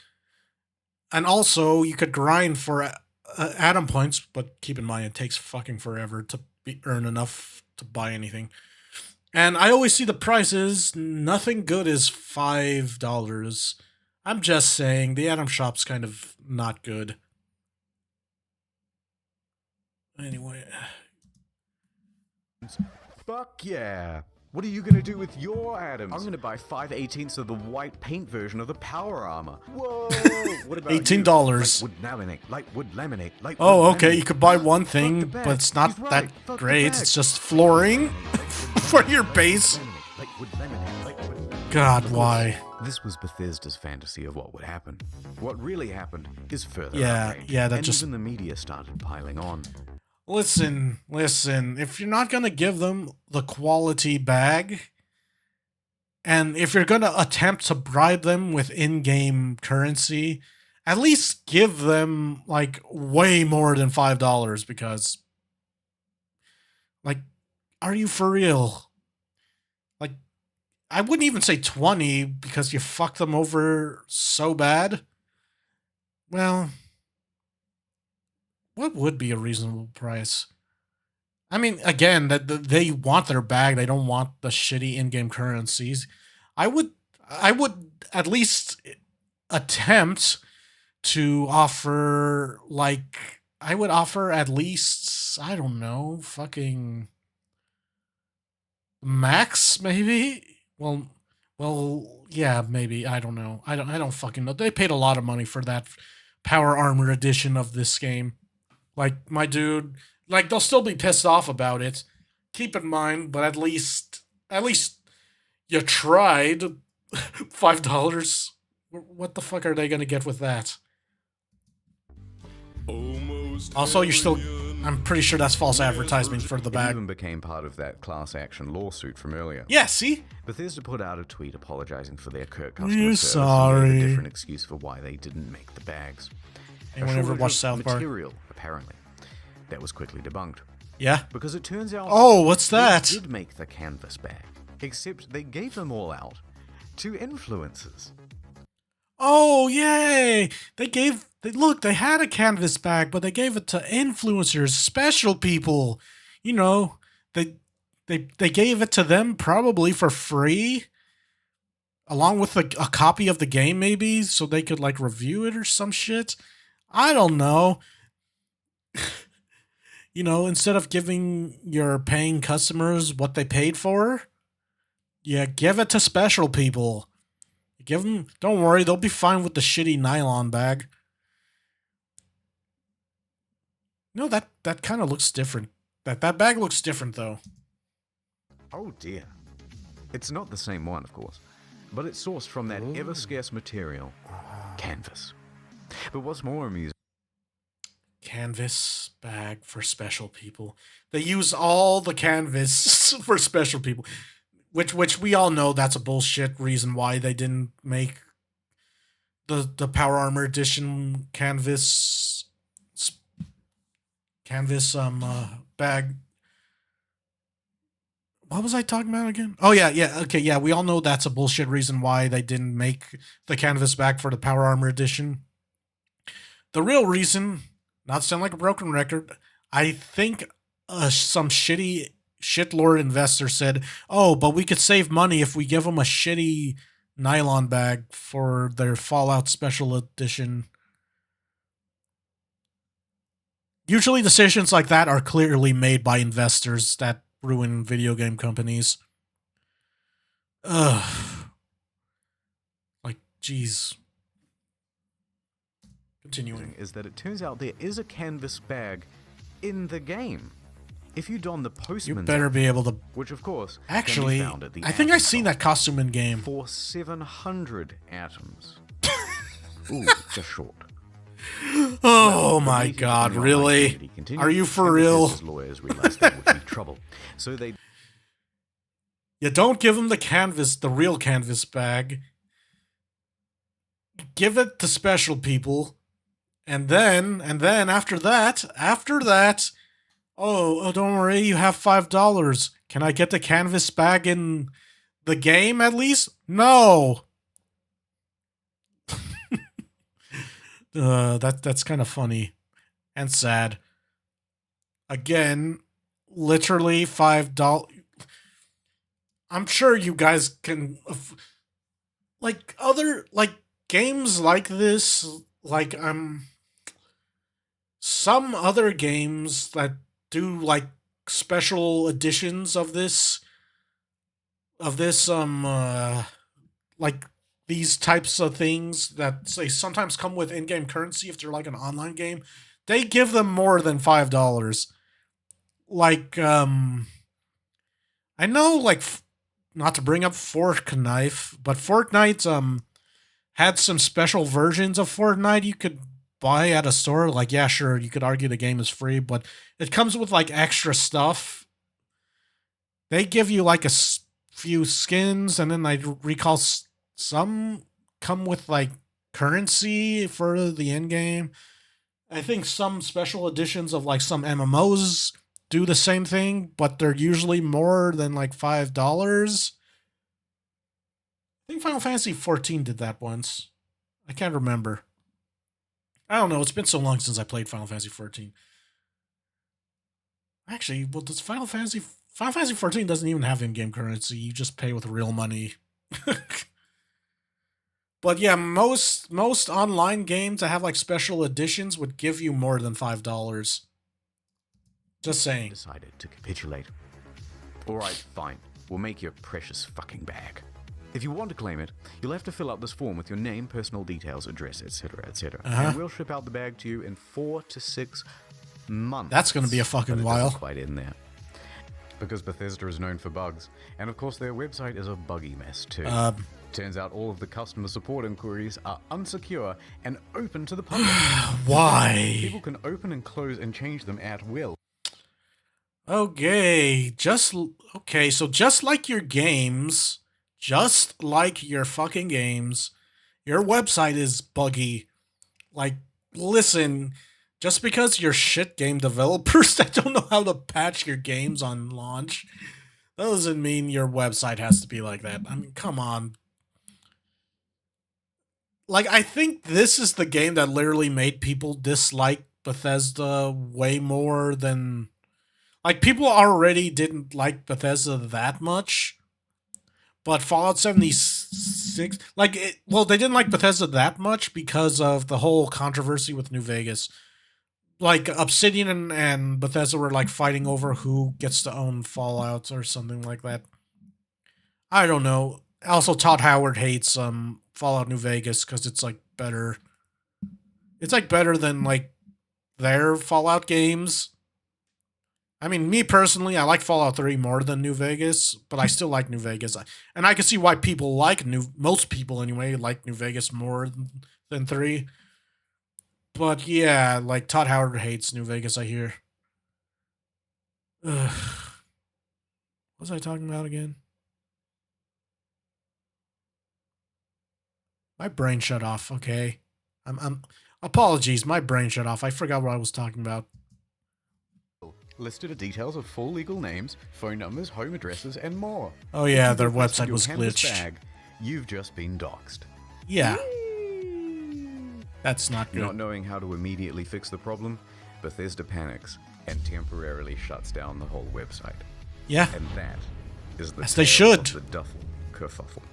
And also, you could grind for Atom points, but keep in mind it takes fucking forever to earn enough to buy anything. And I always see the prices. Nothing good is $5. I'm just saying, the item shop's kind of not good. Anyway. Fuck yeah. What are you gonna do with your atoms? I'm gonna buy 5/18 of the white paint version of the power armor. Whoa! What about $18. Light wood laminate, light wood laminate, light Oh, wood okay, laminate. you could buy one thing, Fuck the bag. but it's not He's right. that Fuck the great. bag. It's just flooring for your base. Light wood laminate, light wood. God, why? This was Bethesda's fantasy of what would happen. What really happened is further Yeah, outrage, yeah, that and just- even the media started piling on. Listen. If you're not gonna give them the quality bag, and if you're gonna attempt to bribe them with in-game currency, at least give them like way more than $5, because, like, are you for real? Like, I wouldn't even say 20 because you fucked them over so bad. Well, what would be a reasonable price? I mean, again, that they want their bag. They don't want the shitty in-game currencies. I would at least attempt to offer, like, I would offer at least, I don't know, fucking max maybe. Well, yeah, maybe. I don't know. I don't fucking know. They paid a lot of money for that Power Armor edition of this game. Like, my dude, like, they'll still be pissed off about it. Keep in mind, but at least you tried. $5. What the fuck are they gonna get with that? Also, you're still. I'm pretty sure that's false advertising for the It bag. even became part of that class action lawsuit from earlier. Yeah, see? Bethesda put out a tweet apologizing for their curt We're customer service sorry. and gave a different excuse for why they didn't make the bags. Anyone A ever shortage watched of South Park? material, apparently. That was quickly debunked. Yeah? Because it turns out Oh, what's that? they did make the canvas bag, except they gave them all out to influencers. Oh, yay! They had a canvas bag, but they gave it to influencers, special people. You know, they gave it to them probably for free, along with a copy of the game, maybe, so they could, like, review it or some shit. I don't know. You know, instead of giving your paying customers what they paid for, yeah, give it to special people. Give them. Don't worry, they'll be fine with the shitty nylon bag. No, that kind of looks different. That bag looks different though. Oh dear. It's not the same one, of course, but it's sourced from that ever-scarce material, canvas. But what's more amusing... Canvas bag for special people. They use all the canvas for special people. Which we all know that's a bullshit reason why they didn't make the Power Armor Edition canvas bag. What was I talking about again? Oh yeah, okay, yeah. We all know that's a bullshit reason why they didn't make the canvas bag for the Power Armor Edition. The real reason, not to sound like a broken record, I think some shitlord investor said, "Oh, but we could save money if we give them a shitty nylon bag for their Fallout Special Edition." Usually decisions like that are clearly made by investors that ruin video game companies. Ugh. Like, jeez. Continuing. is that it turns out there is a canvas bag in the game. If you don the You postman's better be able to. which of course Actually, can be found at the I think I've atom seen shop that costume in game. for 700 atoms. Ooh, just short. Oh The my meeting god, on the really? activity continued, Are you for and real? Bethesda's lawyers realized there would be trouble, so they You don't give them the real canvas bag. Give it to special people. And then after that, oh, don't worry, you have $5. Can I get the canvas bag in the game at least? No. That's kind of funny and sad. Again, literally $5. I'm sure you guys can like other like games like this, like some other games that do like special editions of this like these types of things that say sometimes come with in-game currency if they're like an online game, they give them more than $5. Like I know like not to bring up Fork Knife, but Fortnite had some special versions of Fortnite you could buy at a store. Like, yeah, sure, you could argue the game is free, but it comes with like extra stuff. They give you like few skins, and then I recall some come with like currency for the end game. I think some special editions of like some MMOs do the same thing, but they're usually more than like $5. I think Final Fantasy 14 did that once. I can't remember. I don't know. It's been so long since I played Final Fantasy 14. Actually, well, does Final Fantasy 14 doesn't even have in-game currency. You just pay with real money. But yeah, most online games that have like special editions would give you more than $5. Just saying. Decided to capitulate. Alright, fine. We'll make your precious fucking bag. If you want to claim it, you'll have to fill out this form with your name, personal details, address, etc., etc. And we'll ship out the bag to you in 4 to 6 months. That's going to be a fucking while. Quite in there. Because Bethesda is known for bugs, and of course their website is a buggy mess too. Turns out all of the customer support inquiries are unsecure and open to the public. Why? People can open and close and change them at will. Okay, so just like your games, just like your fucking games, your website is buggy. Like, listen, just because you're shit game developers that don't know how to patch your games on launch, doesn't mean your website has to be like that. I mean, come on. Like, I think this is the game that literally made people dislike Bethesda way more than... Like, people already didn't like Bethesda that much, but Fallout 76... Well, they didn't like Bethesda that much because of the whole controversy with New Vegas. Like, Obsidian and Bethesda were, like, fighting over who gets to own Fallout or something like that. I don't know. Also, Todd Howard hates Fallout New Vegas because it's, like, better. It's, like, better than, like, their Fallout games. I mean, me personally, I like Fallout 3 more than New Vegas, but I still like New Vegas. And I can see why people like most people anyway, like New Vegas more than 3. But yeah, like Todd Howard hates New Vegas, I hear. Ugh. What was I talking about again? My brain shut off, okay. Apologies, my brain shut off. I forgot what I was talking about. Listed are details of full legal names, phone numbers, home addresses, and more. Oh yeah, their website was glitched. Bag, you've just been doxxed. Yeah. That's not good. Not knowing how to immediately fix the problem, Bethesda panics and temporarily shuts down the whole website. Yeah. And that is the as they should. The duffel kerfuffle.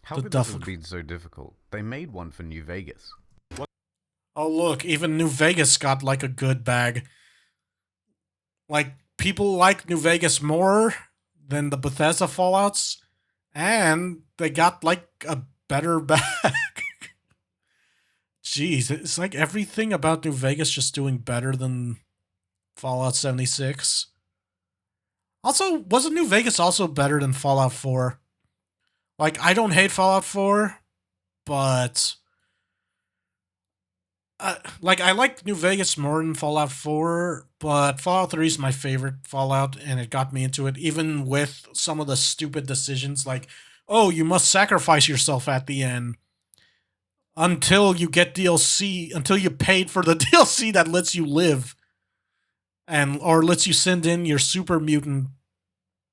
How The could duffel. this have been so difficult? They made one for New Vegas. Oh look, even New Vegas got like a good bag. Like, people like New Vegas more than the Bethesda Fallouts, and they got, like, a better bag. Jeez, it's like everything about New Vegas just doing better than Fallout 76. Also, wasn't New Vegas also better than Fallout 4? Like, I don't hate Fallout 4, but... like, I like New Vegas more than Fallout 4, but Fallout 3 is my favorite Fallout, and it got me into it, even with some of the stupid decisions, like, oh, you must sacrifice yourself at the end until you get DLC, until you paid for the DLC that lets you live, or lets you send in your super mutant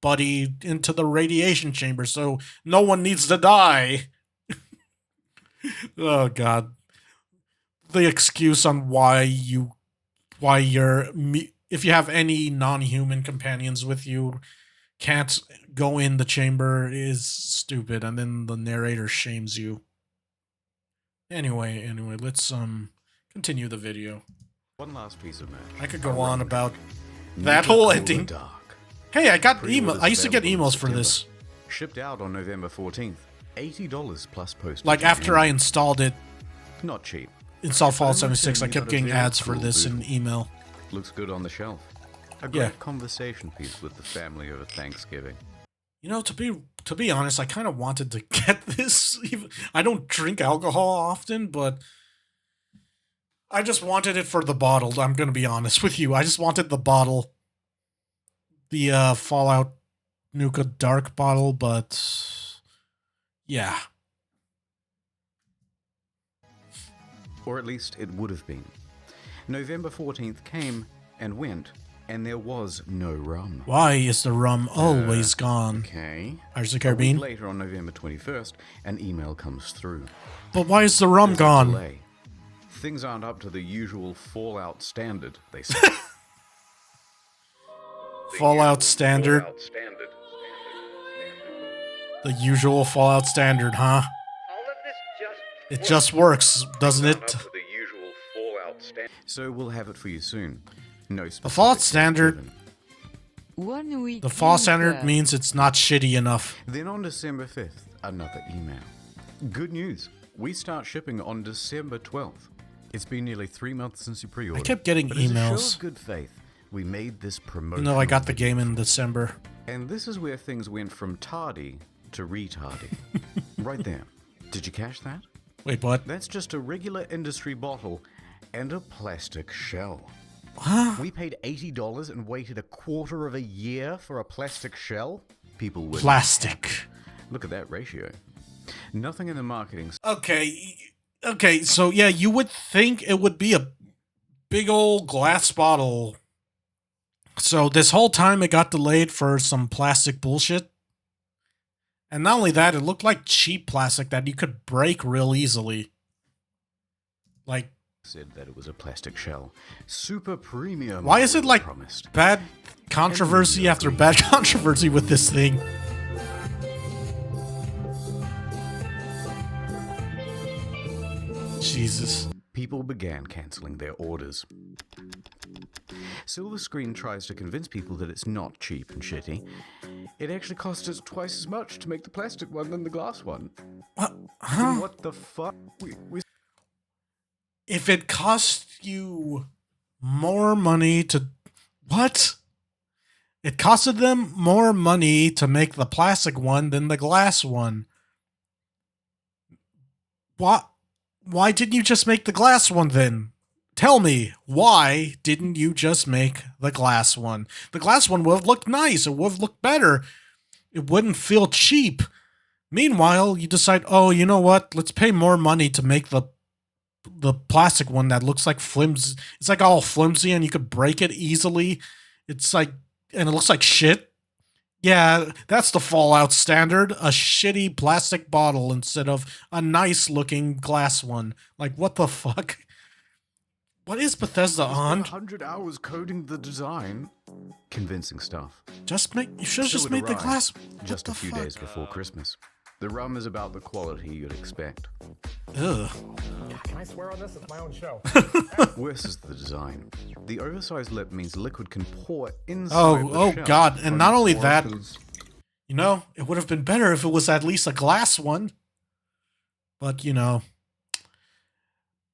buddy into the radiation chamber, so no one needs to die. Oh, God. The excuse on why you're if you have any non-human companions with you, can't go in the chamber is stupid, and then the narrator shames you. Anyway, let's continue the video. One last piece of merch. I could go on about that whole ending. Dark. Hey, I got email. Pre-orders I used to get available in emails for this. September. Shipped out on November 14th. $80 plus postage. Like after I installed it, Not cheap. installed Fallout But I'm 76, I returning kept you getting got a very ads for cool this booth. in email. Looks good on the shelf. A great Yeah. conversation piece with the family over Thanksgiving. You know, to be honest, I kind of wanted to get this. I don't drink alcohol often, but I just wanted it for the bottle. I'm gonna be honest with you. I just wanted the bottle, the Fallout Nuka Dark bottle, but yeah. Or at least it would have been. November 14th came and went, and there was no rum. Why is the rum always gone? Okay. Pirates of the A week Caribbean. later on November 21st, an email comes through. But why is the rum There's a gone? delay. Things aren't up to the usual Fallout standard, they say. Fallout standard. The usual Fallout standard, huh? It just works, doesn't it? So we'll have it for you soon. No The Fallout specifics standard. given. 1 week. The Fallout standard later. means it's not shitty enough. Then on December 5th, another email. Good news. We start shipping on December 12th. It's been nearly 3 months since you pre-ordered. I kept getting but as a show emails. of good faith, we made this promotion. No, I got the game in December. And this is where things went from tardy to retardy. Right there. Did you catch that? Wait, what? That's just a regular industry bottle and a plastic shell. Huh? We paid $80 and waited a quarter of a year for a plastic shell? People would. Plastic. Look at that ratio. Nothing in the marketing. Okay, so yeah, you would think it would be a big old glass bottle. So this whole time it got delayed for some plastic bullshit. And not only that, it looked like cheap plastic that you could break real easily. Like, Said that it was a plastic shell. Super premium. why is it like promised. bad controversy after bad controversy with this thing? Jesus. People began canceling their orders. Silver Screen tries to convince people that it's not cheap and shitty. It actually cost us twice as much to make the plastic one than the glass one. What? Huh? What the fuck? We If it cost you more money to... What? It costed them more money to make the plastic one than the glass one. What? Why didn't you just make the glass one then? Tell me, why didn't you just make the glass one? The glass one would have looked nice. It would have looked better. It wouldn't feel cheap. Meanwhile, you decide, oh, you know what? Let's pay more money to make the plastic one that looks like flimsy. It's like all flimsy and you could break it easily. It's like, and it looks like shit. Yeah, that's the Fallout standard. A shitty plastic bottle instead of a nice looking glass one. Like, what the fuck? What is Bethesda on? 100 hours coding the design. Convincing stuff. You should have So just it made the arrived glass. just What a few the fuck? days before Christmas. The rum is about the quality you'd expect. Ugh. Can I swear on this? It's my own show. Worse is the design. The oversized lip means liquid can pour inside the Oh shell. God. And not only that, Waters. you know, it would have been better if it was at least a glass one. But, you know,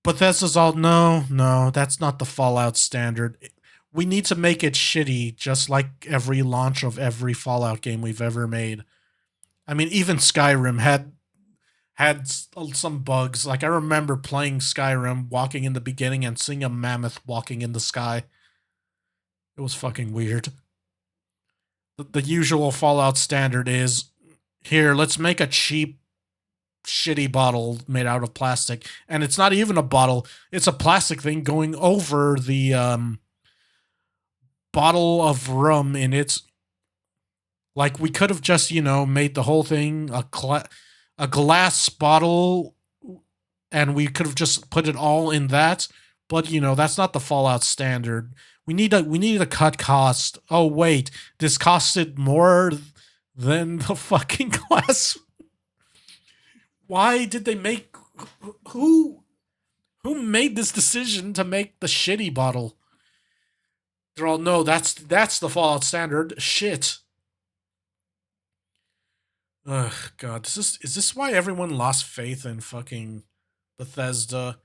Bethesda's all, no, that's not the Fallout standard. We need to make it shitty, just like every launch of every Fallout game we've ever made. I mean, even Skyrim had some bugs. Like, I remember playing Skyrim, walking in the beginning and seeing a mammoth walking in the sky. It was fucking weird. The usual Fallout standard is, here, let's make a cheap, shitty bottle made out of plastic. And it's not even a bottle. It's a plastic thing going over the bottle of rum in its... Like, we could have just, you know, made the whole thing a glass bottle, and we could have just put it all in that. But, you know, that's not the Fallout standard. We need to cut cost. Oh wait, this costed more than the fucking glass. Why did they make who made this decision to make the shitty bottle? They're all, no, that's the Fallout standard. Shit. Ugh, God, is this why everyone lost faith in fucking Bethesda?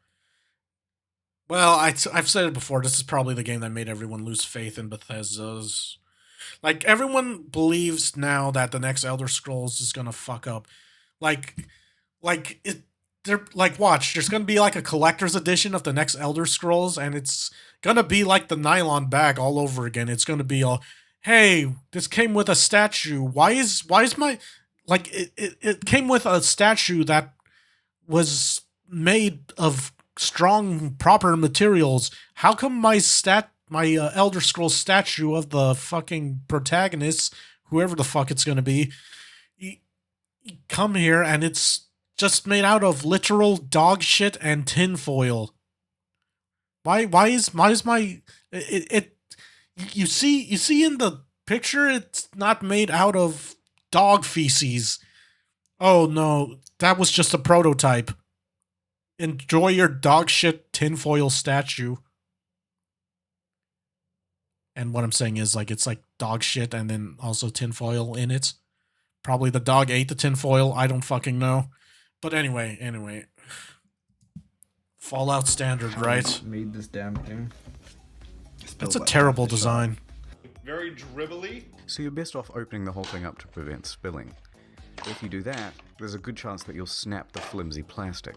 Well, I've said it before. This is probably the game that made everyone lose faith in Bethesda's. Like, everyone believes now that the next Elder Scrolls is gonna fuck up. They're like, watch, there's gonna be like a collector's edition of the next Elder Scrolls, and it's gonna be like the nylon bag all over again. It's gonna be all, hey, this came with a statue. Why is my, like, it came with a statue that was made of strong, proper materials. How come my Elder Scrolls statue of the fucking protagonist, whoever the fuck it's gonna be, come here and it's just made out of literal dog shit and tinfoil? Why is my you see in the picture it's not made out of dog feces. Oh no, that was just a prototype. Enjoy your dog shit tinfoil statue. And what I'm saying is, like, it's like dog shit and then also tinfoil in it. Probably the dog ate the tinfoil. I don't fucking know. But anyway. Fallout standard, right? Made this damn thing. That's a terrible design. Very dribbly. So you're best off opening the whole thing up to prevent spilling. If you do that, there's a good chance that you'll snap the flimsy plastic.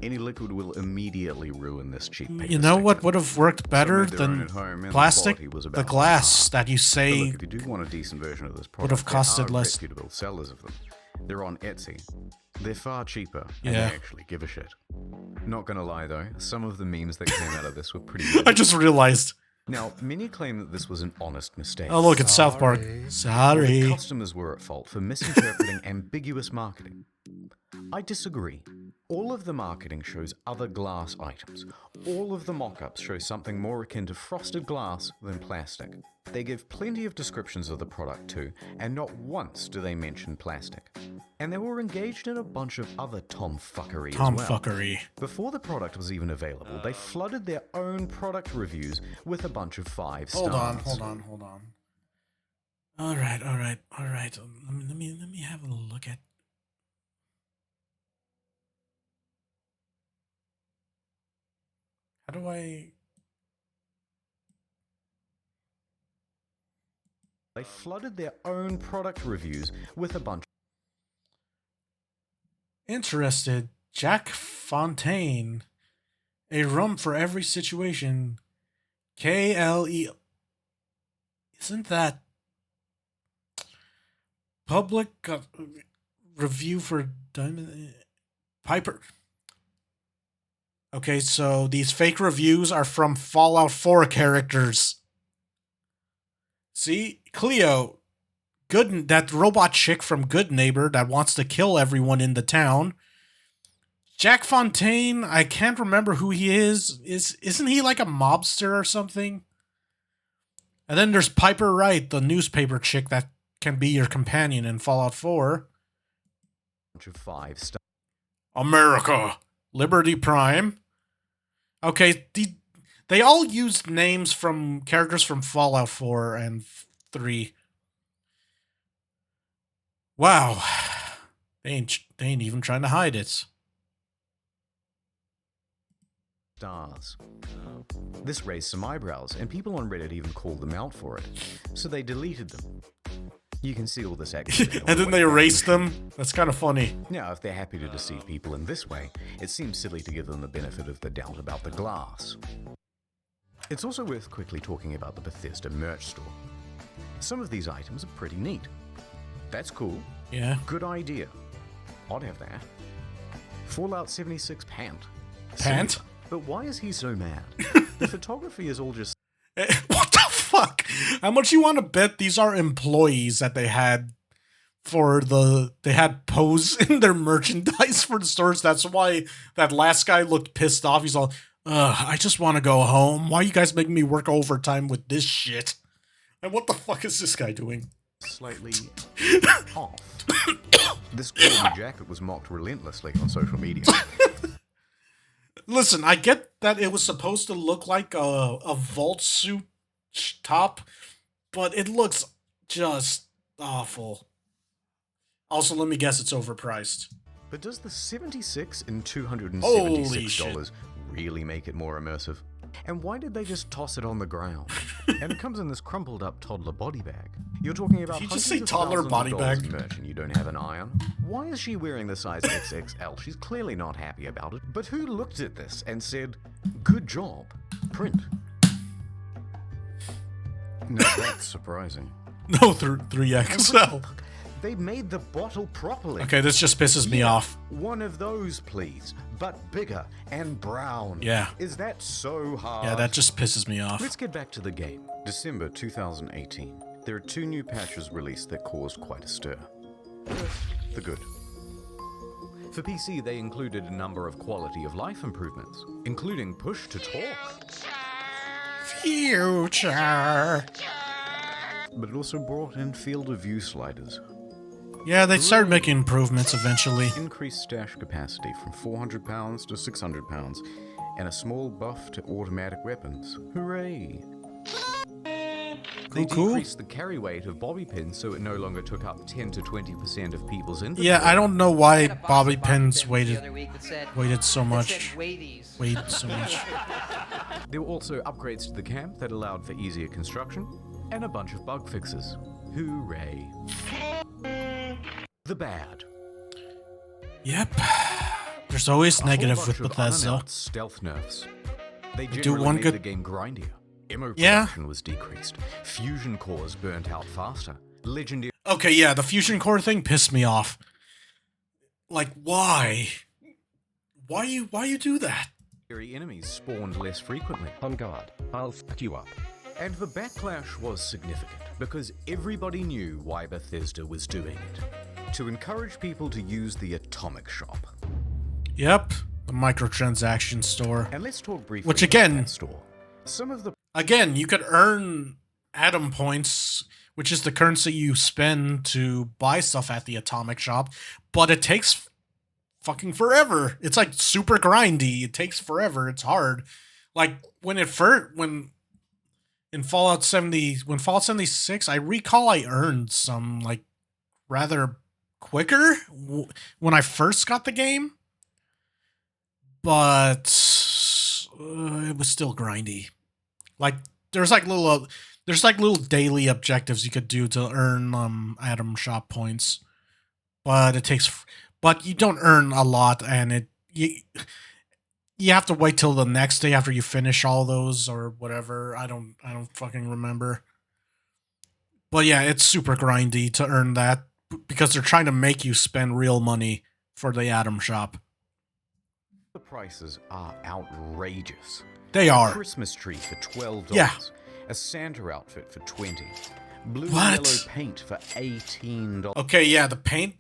Any liquid will immediately ruin this cheap paper. You know what sticker. would have worked better than plastic? The glass that you say so look, if you do want a decent version of this product, would have costed there are less. reputable sellers of them. They're on Etsy. They're far cheaper, and Yeah. they actually give a shit. Not gonna lie though, some of the memes that came out of this were pretty I just realized. Now, many claim that this was an honest mistake. Oh look, it's South Park. Sorry. The customers were at fault for misinterpreting ambiguous marketing. I disagree. All of the marketing shows other glass items. All of the mock-ups show something more akin to frosted glass than plastic. They give plenty of descriptions of the product too, and not once do they mention plastic. And they were engaged in a bunch of other tomfuckery as well. Tomfuckery. Before the product was even available, they flooded their own product reviews with a bunch of 5 stars. Hold on. All right. Let me have a look at. How do I? They flooded their own product reviews with a bunch. Interested. Jack Fontaine. A rum for every situation. KLE. Isn't that public review for Diamond Piper? Okay, so these fake reviews are from Fallout 4 characters. See? Cleo. That robot chick from Good Neighbor that wants to kill everyone in the town. Jack Fontaine, I can't remember who he is. Isn't he like a mobster or something? And then there's Piper Wright, the newspaper chick that can be your companion in Fallout 4. Bunch of 5 stars. America. Liberty Prime. Okay, they all used names from characters from Fallout 4 and 3. Wow. They ain't even trying to hide it. Stars. This raised some eyebrows, and people on Reddit even called them out for it. So they deleted them. You can see all this activity. And then they erased them? That's kind of funny. Now, if they're happy to deceive people in this way, it seems silly to give them the benefit of the doubt about the glass. It's also worth quickly talking about the Bethesda merch store. Some of these items are pretty neat. That's cool. Yeah. Good idea. I'd have that. Fallout 76 pant. Pant? Silver. But why is he so mad? The photography is all just... What the fuck? How much you want to bet these are employees that they had they had pose in their merchandise for the stores? That's why that last guy looked pissed off. He's all, I just want to go home. Why you guys making me work overtime with this shit? And what the fuck is this guy doing? Slightly off. This Gordon jacket was mocked relentlessly on social media. Listen, I get that it was supposed to look like a vault suit top, but it looks just awful. Also, let me guess, it's overpriced. But does the 76 and Holy $276 really make it more immersive? And why did they just toss it on the ground? And it comes in this crumpled up toddler body bag. You're talking about Did you just hundreds say of toddler thousands body of dollars bag? in merch and you don't have an eye on? Why is she wearing the size XXL? She's clearly not happy about it. But who looked at this and said, "Good job, print"? No, that's surprising. No, 3XL. They made the bottle properly. Okay, this just pisses me off. One of those, please, but bigger and brown. Yeah. Is that so hard? Yeah, that just pisses me off. Let's get back to the game. December 2018. There are 2 new patches released that caused quite a stir. First, the good. For PC, they included a number of quality of life improvements, including push to talk. Future. But it also brought in field of view sliders. Yeah, they started making improvements eventually. Increased stash capacity from 400 pounds to 600 pounds, and a small buff to automatic weapons. Hooray! They decreased the carry weight of bobby pins so it no longer took up 10 to 20% of people's inventory. Yeah, I don't know why Had a box bobby of pins the weighted other week that said- so that much. said, "Weigh these." Weighed so much. There were also upgrades to the camp that allowed for easier construction, and a bunch of bug fixes. Hooray! The bad. Yep. There's always A negative whole with bunch of Bethesda. unannounced stealth nerfs. They do generally one made good- the game grindier. Ammo Yeah. production was decreased. Fusion cores burnt out faster. Legendary Okay, yeah, the fusion core thing pissed me off. Like, why? Why you do that? enemies spawned less frequently. On guard, I'll fuck you up. And the backlash was significant because everybody knew why Bethesda was doing it. To encourage people to use the Atomic Shop. Yep, the microtransaction store. And let's talk briefly Which about again, that store. Some of the again, you could earn Atom points, which is the currency you spend to buy stuff at the Atomic Shop, but it takes fucking forever. It's like super grindy. It takes forever. It's hard. Like when Fallout 76, I recall I earned some like rather quicker when I first got the game, but it was still grindy. Like there's like little daily objectives you could do to earn Atom Shop points, but but you don't earn a lot, and you have to wait till the next day after you finish all those or whatever. I don't fucking remember. But yeah, it's super grindy to earn that because they're trying to make you spend real money for the Atom Shop. The prices are outrageous. They A are. Christmas tree for $12. Yeah. A Santa outfit for $20. Blue and What? yellow paint for $18. Okay, yeah, the paint,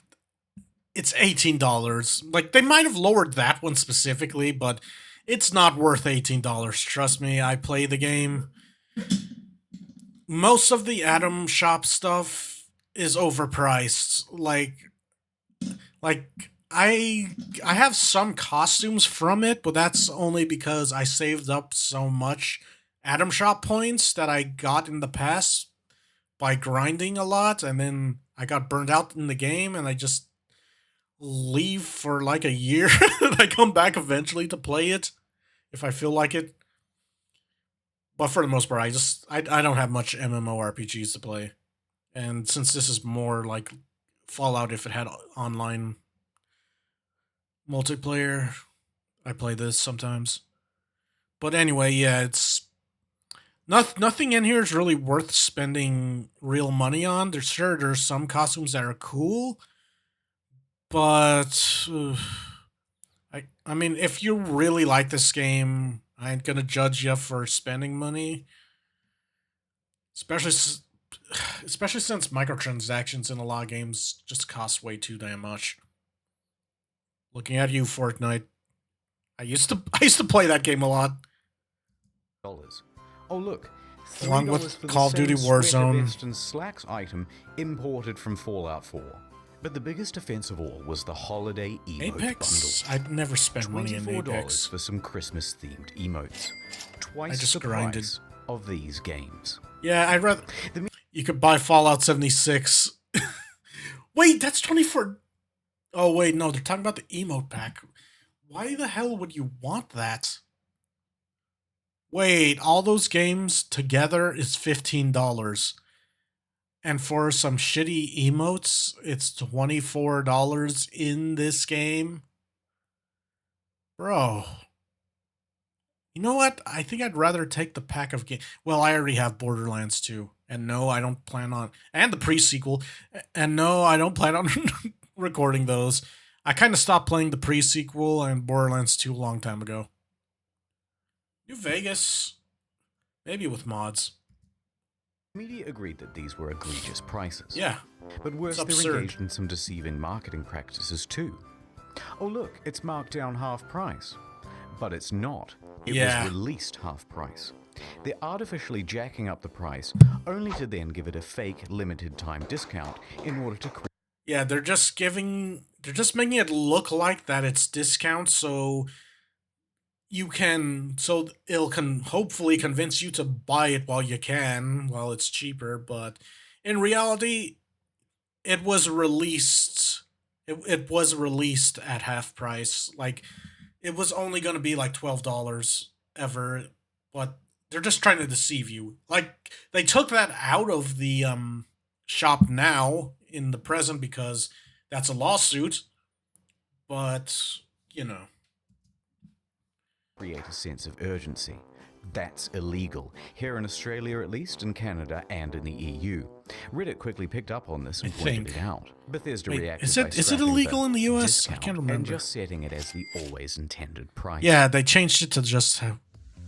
it's $18. Like, they might have lowered that one specifically, but it's not worth $18. Trust me, I play the game. Most of the Atom Shop stuff is overpriced. Like I have some costumes from it, but that's only because I saved up so much Atom Shop points that I got in the past by grinding a lot, and then I got burned out in the game, and I just leave for like a year, and I come back eventually to play it if I feel like it. But for the most part, I don't have much MMORPGs to play, and since this is more like Fallout, if it had online multiplayer, I play this sometimes. But anyway, yeah, it's nothing in here is really worth spending real money on. There's some costumes that are cool, but I mean, if you really like this game, I ain't gonna judge you for spending money, especially since microtransactions in a lot of games just cost way too damn much. Looking at you, Fortnite. I used to play that game a lot. Oh look, Along $3 with for Call of the Duty same sweater Warzone. vest and slacks item imported from Fallout 4. But the biggest offense of all was the holiday emote Apex? bundle. I'd never spend money in $24 Apex. for some Christmas-themed emotes. Twice I just the grinded. price of these games. Yeah, I'd rather... You could buy Fallout 76. Wait, that's 24... Oh, wait, no, they're talking about the emote pack. Why the hell would you want that? Wait, all those games together is $15. And for some shitty emotes, it's $24 in this game? Bro. You know what? I think I'd rather take the pack of games. Well, I already have Borderlands 2. And no, I don't plan on... And the pre-sequel. And no, I don't plan on recording those. I kind of stopped playing the pre-sequel and Borderlands 2 a long time ago. New Vegas. Maybe with mods. Media agreed that these were egregious prices. Yeah. But worse, It's they're absurd. engaged in some deceiving marketing practices too. Oh look, it's marked down half price. But it's not. It Yeah. was released half price. They're artificially jacking up the price, only to then give it a fake limited time discount in order to create... Yeah, they're just making it look like that it's discount, so it'll hopefully convince you to buy it while it's cheaper, but in reality, it was released at half price. Like, it was only going to be like $12 ever, but they're just trying to deceive you. Like, they took that out of the shop now in the present because that's a lawsuit, but you know, create a sense of urgency. That's illegal, here in Australia at least, in Canada, and in the EU. Reddit quickly picked up on this and pointed it out. Bethesda reacted by is it scrapping illegal the in the US? I discount can't remember. and just setting it as the always intended price. Yeah, they changed it to just how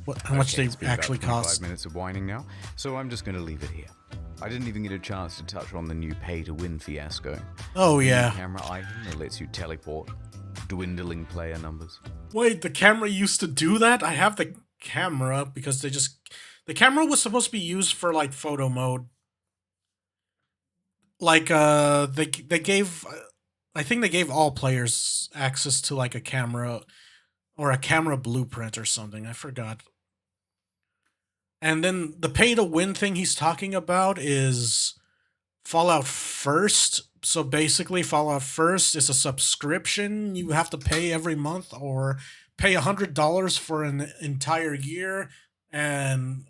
much Okay, they it's been actually about 25 cost. minutes of whining now, so I'm just going to leave it here. I didn't even get a chance to touch on the new pay-to-win fiasco. Oh, The new yeah. camera item that lets you teleport dwindling player numbers. Wait, the camera used to do that? I have the camera because the camera was supposed to be used for like photo mode. Like they gave I think they gave all players access to like a camera or a camera blueprint or something. I forgot. And then the pay to win thing he's talking about is Fallout First. So basically, Fallout First is a subscription you have to pay every month or pay $100 for an entire year. And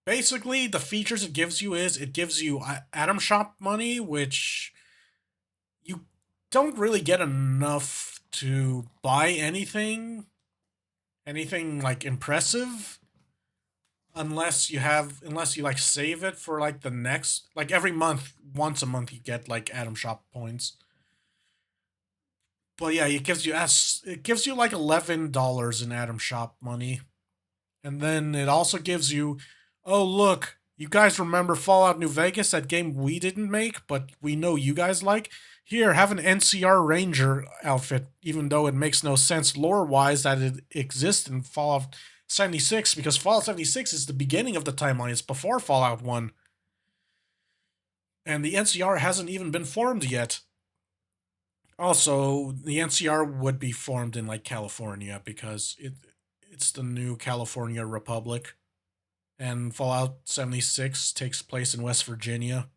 basically, the features it gives you is it gives you Atom Shop money, which you don't really get enough to buy anything like impressive. Unless you like save it for like the next, like every month, once a month you get like Atom Shop points. But yeah, it gives you like $11 in Atom Shop money. And then it also gives you, oh look, you guys remember Fallout New Vegas, that game we didn't make, but we know you guys like? Here, have an NCR Ranger outfit, even though it makes no sense lore-wise that it exists in Fallout 76, because Fallout 76 is the beginning of the timeline. It's before Fallout 1. And the NCR hasn't even been formed yet. Also, the NCR would be formed in like California because it's the new California Republic. And Fallout 76 takes place in West Virginia.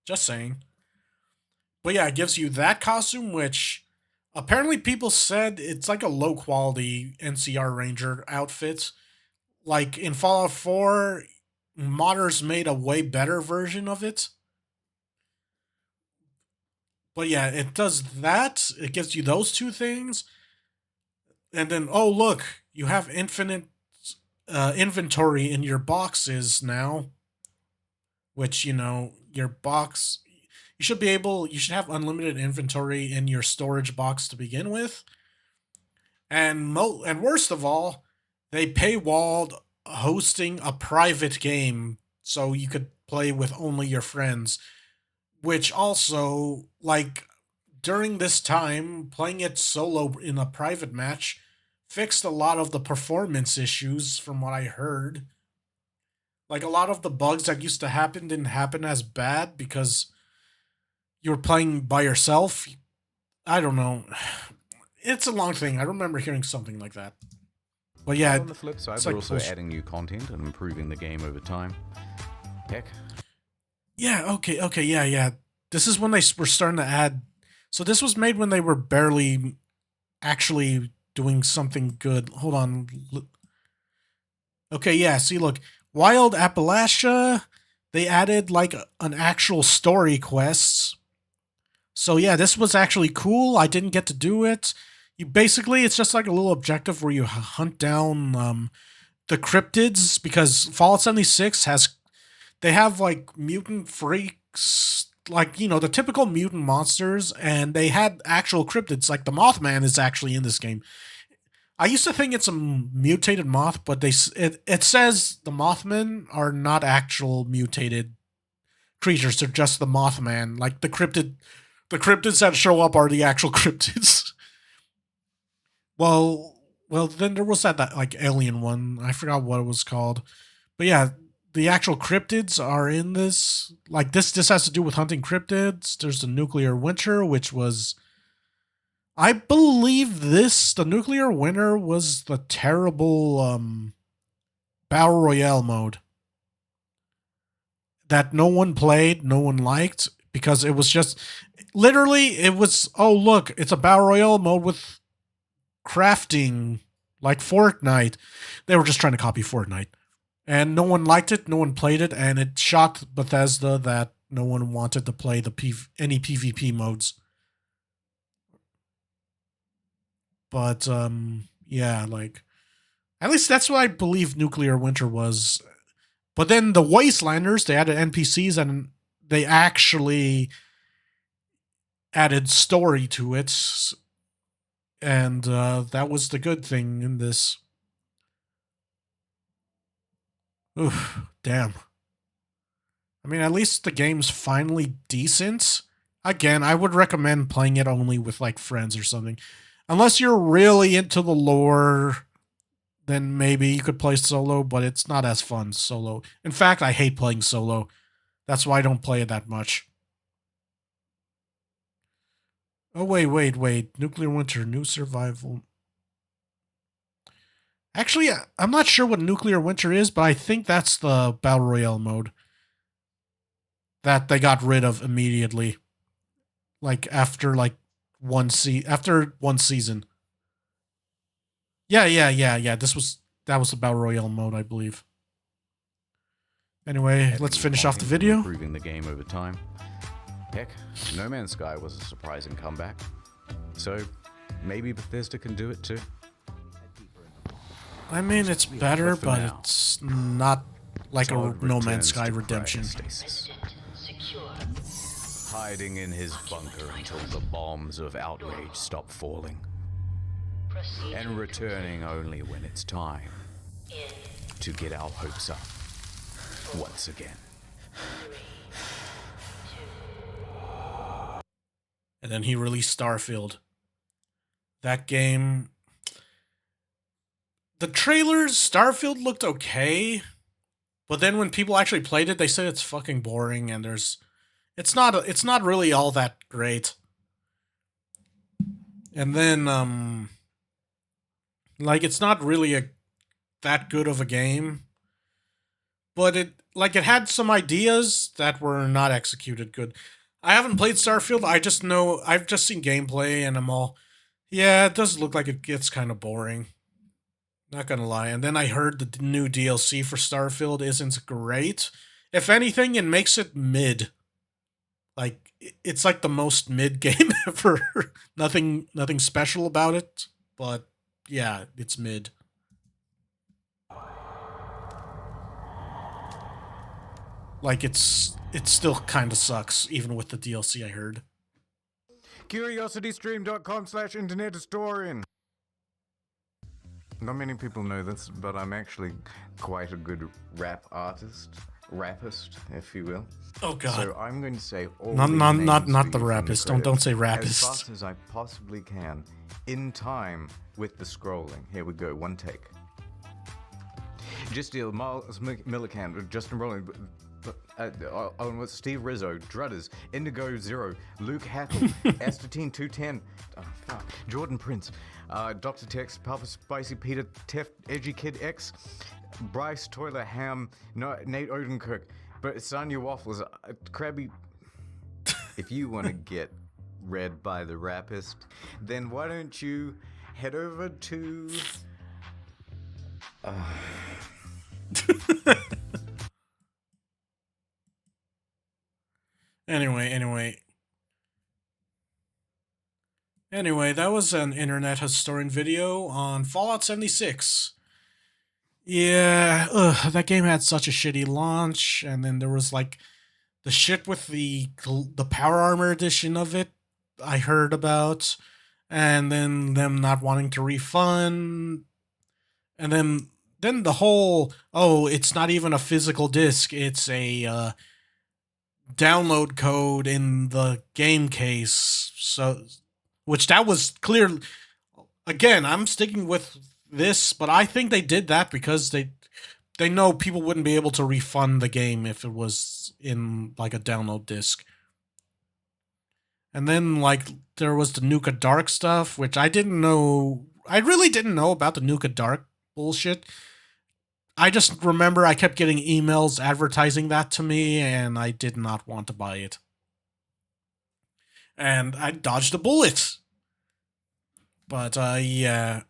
Just saying. But yeah, it gives you that costume, which apparently people said it's like a low quality NCR Ranger outfit. Like in Fallout 4, modders made a way better version of it. But yeah, it does that. It gives you those two things. And then, oh look, you have infinite inventory in your boxes now. Which, you know, your box... You should have unlimited inventory in your storage box to begin with. And worst of all, they paywalled hosting a private game so you could play with only your friends. Which also, like, during this time, playing it solo in a private match fixed a lot of the performance issues from what I heard. Like a lot of the bugs that used to happen didn't happen as bad because you were playing by yourself. I don't know. It's a long thing. I remember hearing something like that. But yeah, on the flip side, it's they're like also bullshit. adding new content and improving the game over time. Heck, Yeah, okay, yeah. This is when they were starting to add. So this was made when they were barely actually doing something good. Hold on. Okay, yeah, see, look. Wild Appalachia, they added like an actual story quest. So yeah, this was actually cool. I didn't get to do it. You basically, it's just like a little objective where you hunt down the cryptids, because Fallout 76 has, they have like mutant freaks, like, you know, the typical mutant monsters, and they had actual cryptids. Like the Mothman is actually in this game. I used to think it's a mutated moth, but it says the Mothmen are not actual mutated creatures. They're just the Mothman. Like the cryptids that show up are the actual cryptids. well, then there was that like alien one. I forgot what it was called, but yeah, the actual cryptids are in this. Like this has to do with hunting cryptids. There's the nuclear winter, which was, I believe the nuclear winter was the terrible battle royale mode that no one played, no one liked, because it was just literally, it was, oh look, it's a battle royale mode with crafting like Fortnite. They were just trying to copy Fortnite. And no one liked it, no one played it, and it shocked Bethesda that no one wanted to play any PvP modes. But yeah, like at least that's what I believe Nuclear Winter was. But then the Wastelanders, they added NPCs and they actually added story to it. And that was the good thing in this. Oof, damn. I mean, at least the game's finally decent. Again, I would recommend playing it only with like friends or something. Unless you're really into the lore, then maybe you could play solo, but it's not as fun solo. In fact, I hate playing solo. That's why I don't play it that much. Oh, wait. Nuclear Winter, new survival. Actually, I'm not sure what Nuclear Winter is, but I think that's the Battle Royale mode that they got rid of immediately. Like after one season. Yeah. That was the Battle Royale mode, I believe. Anyway, let's finish off the video. Improving the game over time. Heck, No Man's Sky was a surprising comeback. So maybe Bethesda can do it too. I mean, it's better, but it's not like a No Man's Sky redemption. Hiding in his bunker until the bombs of outrage stop falling. And returning only when it's time to get our hopes up once again. And then he released Starfield. That game, the trailers, Starfield looked okay, but then when people actually played it, they said it's fucking boring and it's not really all that great. And then like it's not really that good of a game, but it had some ideas that were not executed good. I haven't played Starfield. I just know, I've just seen gameplay and I'm all, yeah, it does look like it gets kind of boring. Not gonna lie. And then I heard the new DLC for Starfield isn't great. If anything, it makes it mid. Like, it's like the most mid game ever. Nothing special about it, but yeah, it's mid. Like, it still kind of sucks, even with the DLC I heard. CuriosityStream.com/internethistorian. Not many people know this, but I'm actually quite a good rap artist. rapist, if you will. Oh God! So I'm going to say all not these not names not to not you the from rapist. credits Don't say as rapist. fast as I possibly can, in time with the scrolling. Here we go, one take. Just deal, Miles Millican, Justin Rowland, Steve Rizzo, Drudders, Indigo Zero, Luke Hackle, Astatine 210, Jordan Prince, Dr. Tex, Papa Spicy Peter, Tef, Edgy Kid X, Bryce Toiler Ham, Nate Odenkirk, but Sonya Waffles, Krabby. If you want to get read by the rapist, then why don't you head over to. Anyway, that was an internet historian video on Fallout 76. Yeah, that game had such a shitty launch, and then there was like the shit with the Power Armor edition of it I heard about, and then them not wanting to refund, and then the whole, oh, it's not even a physical disc, it's a download code in the game case. So, which that was clear. Again, I'm sticking with this, but I think they did that because they know people wouldn't be able to refund the game if it was in like a download disc. And then like there was the Nuka Dark stuff, which I didn't know. I really didn't know about the Nuka Dark bullshit. I just remember I kept getting emails advertising that to me, and I did not want to buy it. And I dodged a bullet. But yeah.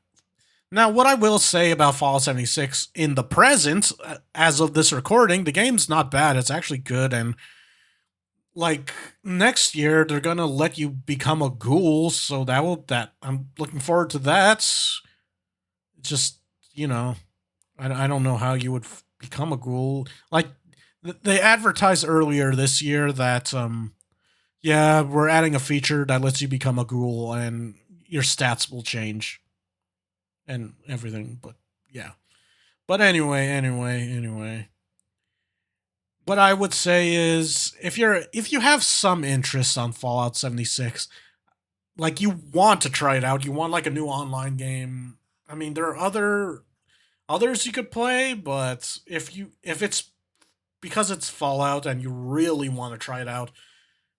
Now, what I will say about Fallout 76 in the present, as of this recording, the game's not bad. It's actually good, and like next year they're gonna let you become a ghoul, so that I'm looking forward to that. Just, you know, I don't know how you would become a ghoul. Like they advertised earlier this year that yeah, we're adding a feature that lets you become a ghoul and your stats will change and everything, but yeah. But anyway. What I would say is if you have some interest on Fallout 76, like you want to try it out, you want like a new online game. I mean, there are others you could play, but if it's because it's Fallout and you really want to try it out,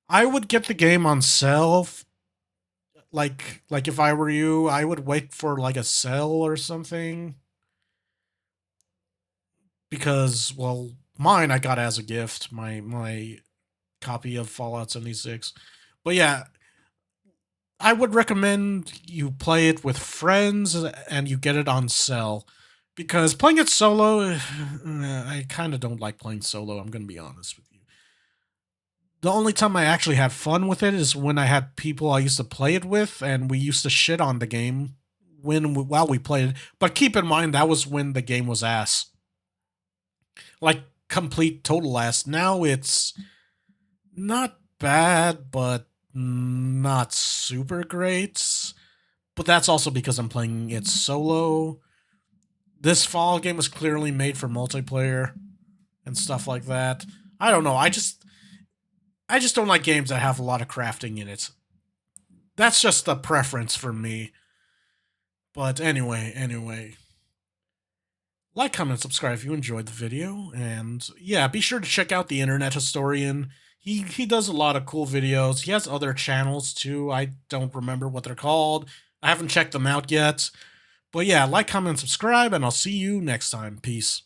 I would get the game on sale. Like if I were you, I would wait for like a sale or something. Because, well, mine I got as a gift, my copy of Fallout 76. But yeah, I would recommend you play it with friends and you get it on sale. Because playing it solo, I kind of don't like playing solo, I'm going to be honest with you. The only time I actually had fun with it is when I had people I used to play it with, and we used to shit on the game while we played it. But keep in mind, that was when the game was ass. Like, complete total ass. Now it's not bad, but not super great. But that's also because I'm playing it solo. This Fallout game was clearly made for multiplayer and stuff like that. I don't know. I just don't like games that have a lot of crafting in it. That's just a preference for me. But anyway. Like, comment, subscribe if you enjoyed the video. And yeah, be sure to check out the Internet Historian. He does a lot of cool videos. He has other channels too. I don't remember what they're called. I haven't checked them out yet. But yeah, like, comment, subscribe, and I'll see you next time. Peace.